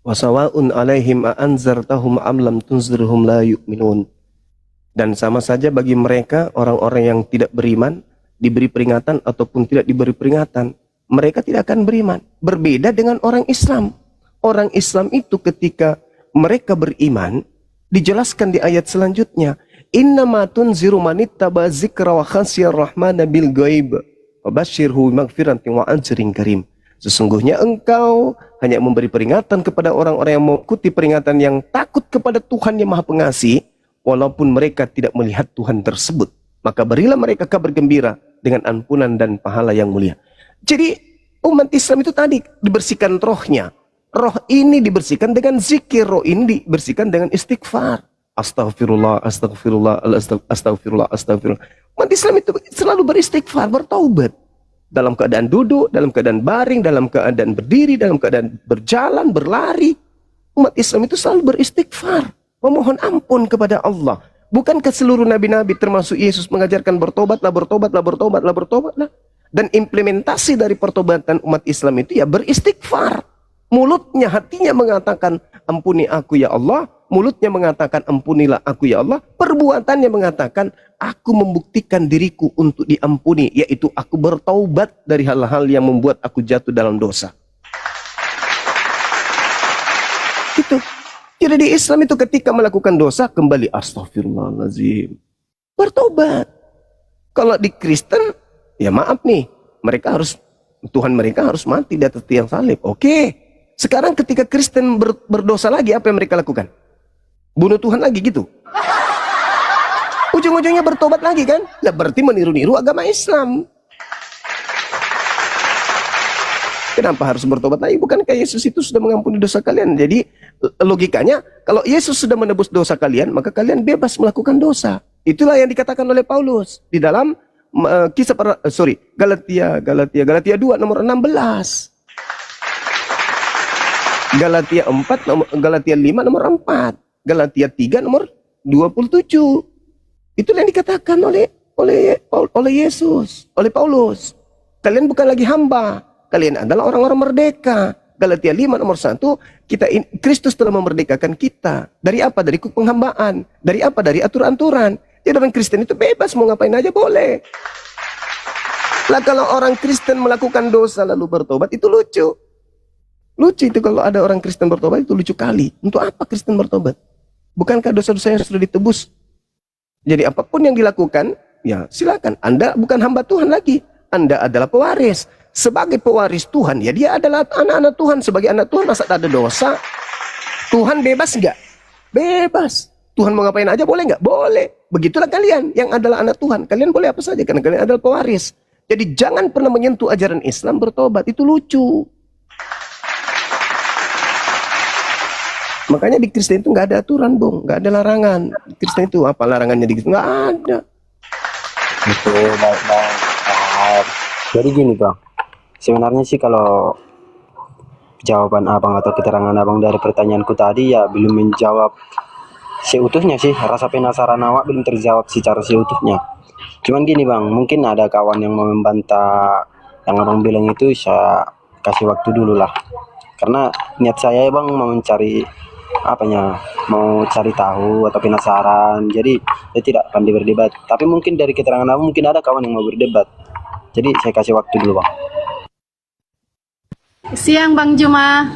Wasawa'un alaihim a'anzartahum am lam tunzirhum la yu'minun. Dan sama saja bagi mereka, orang-orang yang tidak beriman, diberi peringatan ataupun tidak diberi peringatan, mereka tidak akan beriman. Berbeda dengan orang Islam. Orang Islam itu ketika mereka beriman, dijelaskan di ayat selanjutnya, innama tunziru manittaba dzikra wa khasyar rahmana bil ghaib wa basyirhu bimaghfiratin wa ajrin karim. Sesungguhnya engkau hanya memberi peringatan kepada orang-orang yang mengikuti peringatan, yang takut kepada Tuhan yang Maha Pengasih, walaupun mereka tidak melihat Tuhan tersebut. Maka berilah mereka kabar gembira dengan ampunan dan pahala yang mulia. Jadi umat Islam itu tadi dibersihkan rohnya. Roh ini dibersihkan dengan zikir, roh ini dibersihkan dengan istighfar. Astaghfirullah, astaghfirullah, astaghfirullah, astaghfirullah. Umat Islam itu selalu beristighfar, bertaubat. Dalam keadaan duduk, dalam keadaan baring, dalam keadaan berdiri, dalam keadaan berjalan, berlari. Umat Islam itu selalu beristighfar, memohon ampun kepada Allah. Bukankah seluruh nabi-nabi termasuk Yesus mengajarkan bertobatlah, bertobatlah, bertobatlah, bertobatlah. Dan implementasi dari pertobatan umat Islam itu ya beristighfar. Mulutnya, hatinya mengatakan ampuni aku ya Allah. Mulutnya mengatakan ampunilah aku ya Allah. Perbuatannya mengatakan aku membuktikan diriku untuk diampuni. Yaitu aku bertaubat dari hal-hal yang membuat aku jatuh dalam dosa. Itu. Jadi di Islam itu ketika melakukan dosa kembali astagfirullahaladzim. Bertobat. Kalau di Kristen, ya maaf nih, Tuhan mereka harus mati di atas tiang salib. Oke. Sekarang ketika Kristen berdosa lagi, apa yang mereka lakukan? Bunuh Tuhan lagi gitu. Ujung-ujungnya bertobat lagi kan? Lah berarti meniru-niru agama Islam. Kenapa harus bertobat lagi? Bukankah Yesus itu sudah mengampuni dosa kalian? Jadi logikanya, kalau Yesus sudah menebus dosa kalian, maka kalian bebas melakukan dosa. Itulah yang dikatakan oleh Paulus di dalam Galatia 2 nomor 16. Galatia 5 nomor 4. Galatia 3 nomor 27. Itulah yang dikatakan oleh Yesus, oleh Paulus. Kalian bukan lagi hamba, kalian adalah orang-orang merdeka. Galatia 5 nomor 1, Kristus telah memerdekakan kita. Dari apa? Dari penghambaan. Dari apa? Dari aturan-aturan. Jadi orang Kristen itu bebas, mau ngapain aja boleh. Lah kalau orang Kristen melakukan dosa lalu bertobat, itu lucu. Lucu itu kalau ada orang Kristen bertobat, itu lucu kali. Untuk apa Kristen bertobat? Bukankah dosa-dosa yang sudah ditebus? Jadi apapun yang dilakukan, ya silakan. Anda bukan hamba Tuhan lagi. Anda adalah pewaris. Sebagai pewaris Tuhan, ya dia adalah anak-anak Tuhan. Sebagai anak Tuhan, masa tak ada dosa? Tuhan bebas enggak? Bebas. Tuhan mau ngapain aja boleh nggak? Boleh. Begitulah kalian yang adalah anak Tuhan. Kalian boleh apa saja karena kalian adalah pewaris. Jadi jangan pernah menyentuh ajaran Islam bertobat. Itu lucu. Makanya di Kristen itu nggak ada aturan, Bung. Nggak ada larangan. Di Kristen itu apa larangannya di Kristen? Nggak ada. Itu baik-baik. Jadi gini bang, sebenarnya sih kalau jawaban abang atau keterangan abang dari pertanyaanku tadi ya belum menjawab seutuhnya sih. Rasa penasaran awak belum terjawab secara seutuhnya. Cuman gini bang, mungkin ada kawan yang mau membantah yang abang bilang itu, saya kasih waktu dulu lah. Karena niat saya bang mau mencari mau cari tahu atau penasaran. Jadi saya tidak pandai berdebat. Tapi mungkin dari keterangan abang mungkin ada kawan yang mau berdebat. Jadi saya kasih waktu dulu bang. Siang Bang Juma.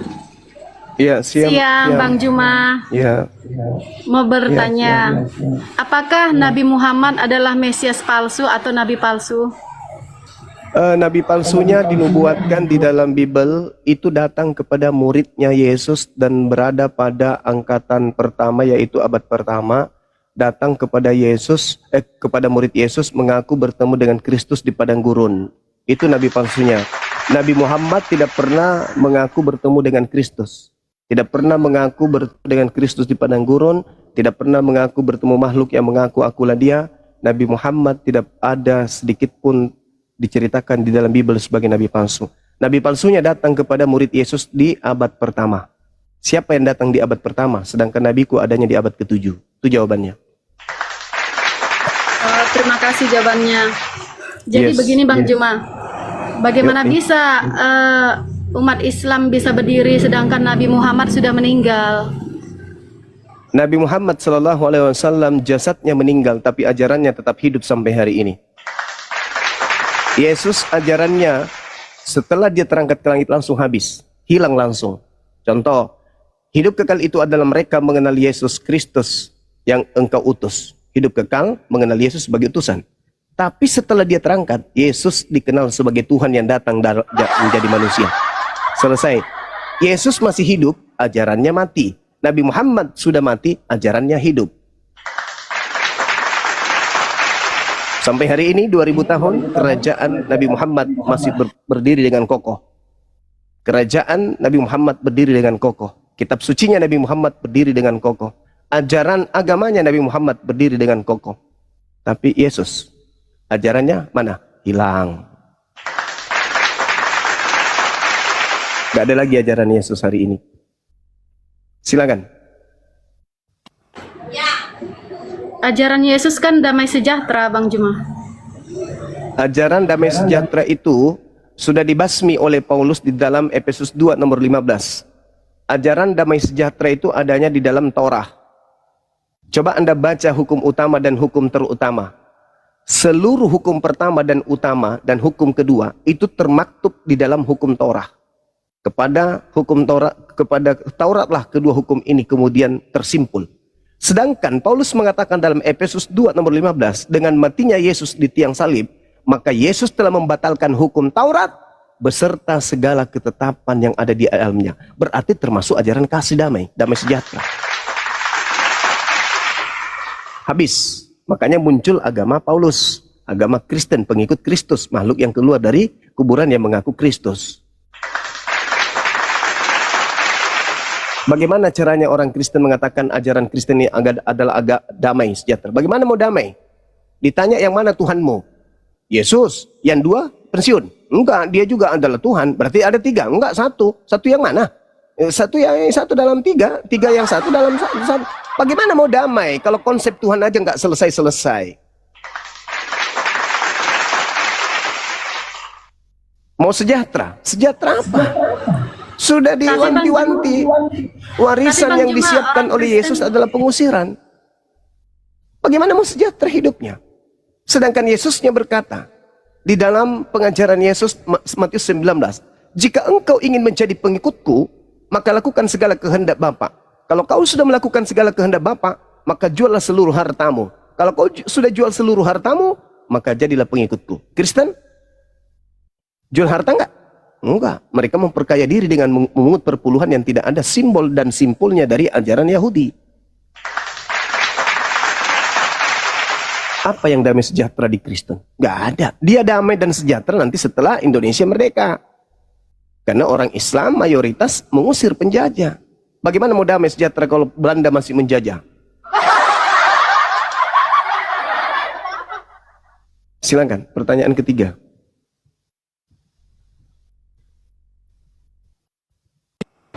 Iya, siang Bang Juma. Iya. Mau bertanya, apakah Nabi Muhammad adalah Mesias palsu atau Nabi palsu? Nabi palsunya dinubuatkan di dalam Bible itu datang kepada muridnya Yesus dan berada pada angkatan pertama, yaitu abad pertama. Datang kepada kepada murid Yesus, mengaku bertemu dengan Kristus di padang gurun. Itu nabi palsunya. Nabi Muhammad tidak pernah mengaku bertemu dengan Kristus. Tidak pernah mengaku bertemu dengan Kristus di padang gurun. Tidak pernah mengaku bertemu makhluk yang mengaku akulah dia. Nabi Muhammad tidak ada sedikit pun diceritakan di dalam Bible sebagai nabi palsu. Nabi palsunya datang kepada murid Yesus di abad pertama. Siapa yang datang di abad pertama? Sedangkan nabiku adanya di abad ke-7. Itu jawabannya. Terima kasih jawabannya. Jadi begini Bang Juma, bagaimana bisa umat Islam bisa berdiri sedangkan Nabi Muhammad sudah meninggal? Nabi Muhammad SAW jasadnya meninggal, tapi ajarannya tetap hidup sampai hari ini. Yesus ajarannya setelah dia terangkat ke langit langsung habis, hilang langsung. Contoh, hidup kekal itu adalah mereka mengenal Yesus Kristus yang engkau utus. Hidup kekal mengenal Yesus sebagai utusan. Tapi setelah dia terangkat, Yesus dikenal sebagai Tuhan yang datang menjadi manusia. Selesai. Yesus masih hidup, ajarannya mati. Nabi Muhammad sudah mati, ajarannya hidup. Sampai hari ini 2000 tahun kerajaan Nabi Muhammad masih berdiri dengan kokoh. Kerajaan Nabi Muhammad berdiri dengan kokoh. Kitab sucinya Nabi Muhammad berdiri dengan kokoh. Ajaran agamanya Nabi Muhammad berdiri dengan kokoh. Tapi Yesus Ajarannya mana? Hilang. Gak ada lagi ajaran Yesus hari ini. Silakan. Ajaran Yesus kan damai sejahtera, Bang Juma. Ajaran damai sejahtera itu sudah dibasmi oleh Paulus di dalam Efesus 2 nomor 15. Ajaran damai sejahtera itu adanya di dalam Taurat. Coba Anda baca hukum utama dan hukum terutama. Seluruh hukum pertama dan utama dan hukum kedua itu termaktub di dalam hukum Taurat. Kepada hukum Taurat, kepada Tauratlah kedua hukum ini kemudian tersimpul. Sedangkan Paulus mengatakan dalam Efesus 2 nomor 15, dengan matinya Yesus di tiang salib, maka Yesus telah membatalkan hukum Taurat beserta segala ketetapan yang ada di dalamnya. Berarti termasuk ajaran kasih damai, damai sejahtera. Habis. Makanya muncul agama Paulus, agama Kristen, pengikut Kristus, makhluk yang keluar dari kuburan yang mengaku Kristus. Bagaimana caranya orang Kristen mengatakan ajaran Kristen ini adalah agak damai sejahtera? Bagaimana mau damai? Ditanya yang mana Tuhanmu? Yesus. Yang dua pensiun? Enggak, dia juga adalah Tuhan. Berarti ada tiga? Enggak, satu. Satu yang mana? Satu dalam tiga. Tiga yang satu dalam satu. Bagaimana mau damai kalau konsep Tuhan aja nggak selesai-selesai? Mau sejahtera? Sejahtera apa? Sudah diwanti-wanti. Warisan yang disiapkan oleh Yesus adalah pengusiran. Bagaimana mau sejahtera hidupnya? Sedangkan Yesusnya berkata, di dalam pengajaran Yesus, Matius 19, jika engkau ingin menjadi pengikutku, maka lakukan segala kehendak Bapa. Kalau kau sudah melakukan segala kehendak Bapa, maka juallah seluruh hartamu. Kalau kau sudah jual seluruh hartamu, maka jadilah pengikutku. Kristen? Jual harta enggak? Enggak. Mereka memperkaya diri dengan memungut perpuluhan yang tidak ada simbol dan simpulnya dari ajaran Yahudi. Apa yang damai sejahtera di Kristen? Enggak ada. Dia damai dan sejahtera nanti setelah Indonesia merdeka. Karena orang Islam mayoritas mengusir penjajah. Bagaimana mau damai sejahtera kalau Belanda masih menjajah? Silakan, pertanyaan ketiga.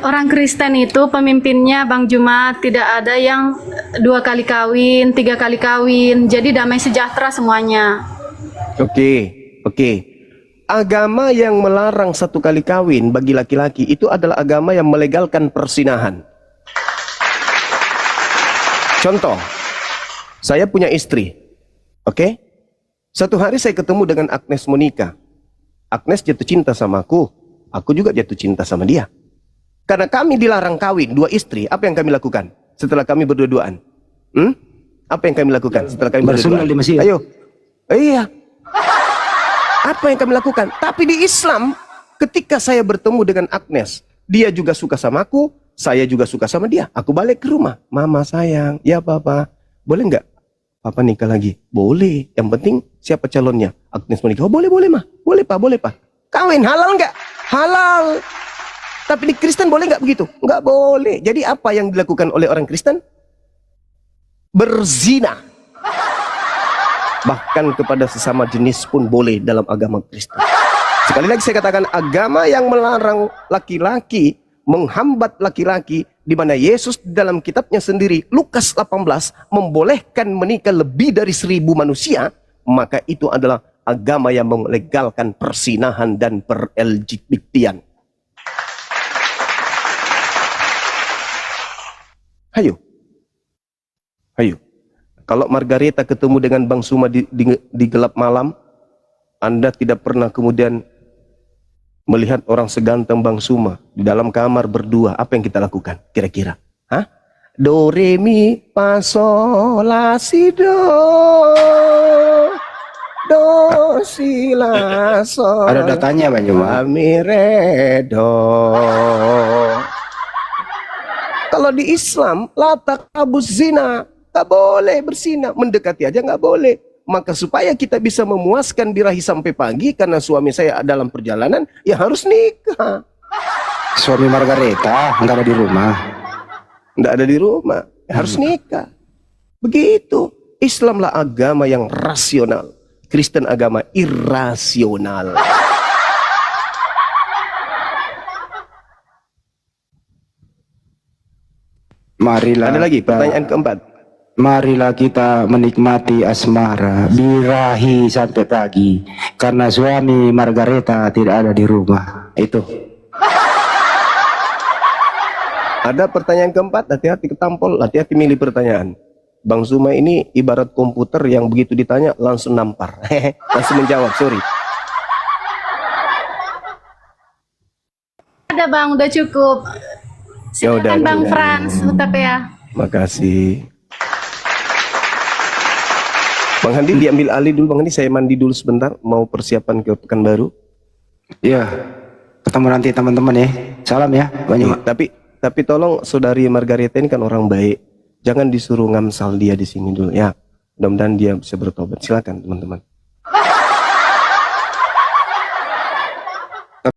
Orang Kristen itu pemimpinnya Bang Juma tidak ada yang 2 kali kawin, 3 kali kawin. Jadi damai sejahtera semuanya. Oke. Agama yang melarang 1 kali kawin bagi laki-laki itu adalah agama yang melegalkan persinahan. Contoh, saya punya istri, oke? Suatu hari saya ketemu dengan Agnes Monica. Agnes jatuh cinta sama aku juga jatuh cinta sama dia. Karena kami dilarang kawin 2 istri, apa yang kami lakukan setelah kami berdua-duaan? Apa yang kami lakukan setelah kami berdua-duaan? Ayo, iya. Apa yang kami lakukan? Tapi di Islam, ketika saya bertemu dengan Agnes, dia juga suka sama aku, saya juga suka sama dia. Aku balik ke rumah, mama sayang, ya papa, boleh nggak papa nikah lagi? Boleh. Yang penting siapa calonnya? Agnes mau nikah. Oh, boleh mah, boleh pak. Kawin halal nggak? Halal. Tapi di Kristen boleh nggak begitu? Nggak boleh. Jadi apa yang dilakukan oleh orang Kristen? Berzina. Bahkan kepada sesama jenis pun boleh dalam agama Kristen. Sekali lagi saya katakan, agama yang melarang laki-laki, menghambat laki-laki, di mana Yesus dalam kitabnya sendiri, Lukas 18, membolehkan menikah lebih dari 1000 manusia, maka itu adalah agama yang melegalkan persinahan dan per-LGBT-an. Hayo. Kalau Margareta ketemu dengan Bang Suma di gelap malam, Anda tidak pernah kemudian melihat orang seganteng Bang Suma di dalam kamar berdua, apa yang kita lakukan kira-kira? Do, re, mi, fa, sol, la, si, do, si, la, sol. Ada datanya Bang Juma. Mi, re, do. Kalau di Islam, la taqrabuz zina. Gak boleh berzina, mendekati aja gak boleh. Maka supaya kita bisa memuaskan birahi sampai pagi, karena suami saya dalam perjalanan, ya harus nikah. Suami Margareta nggak ada di rumah. Nggak ada di rumah, ya harus nikah. Begitu. Islamlah agama yang rasional. Kristen agama irasional. Marilah Ada lagi kita, pertanyaan keempat. marilah kita menikmati asmara birahi sampai pagi karena suami Margareta tidak ada di rumah. Itu. Ada pertanyaan keempat, hati-hati ketampol, hati-hati milih pertanyaan. Bang Zuma ini ibarat komputer yang begitu ditanya langsung nampar. Langsung menjawab, sorry. Ada Bang, udah cukup. Ya udah, Silakan Bang udah. Frans, Hutapea. Makasih. Bang Handi diambil alih dulu, Bang Handi, saya mandi dulu sebentar, mau persiapan ke Pekanbaru. Ya, ketemu nanti teman-teman ya. Salam ya, banyak. Tapi tolong saudari Margareta ini kan orang baik. Jangan disuruh ngamsal dia di sini dulu ya. Mudah-mudahan dia bisa bertobat. Silakan teman-teman.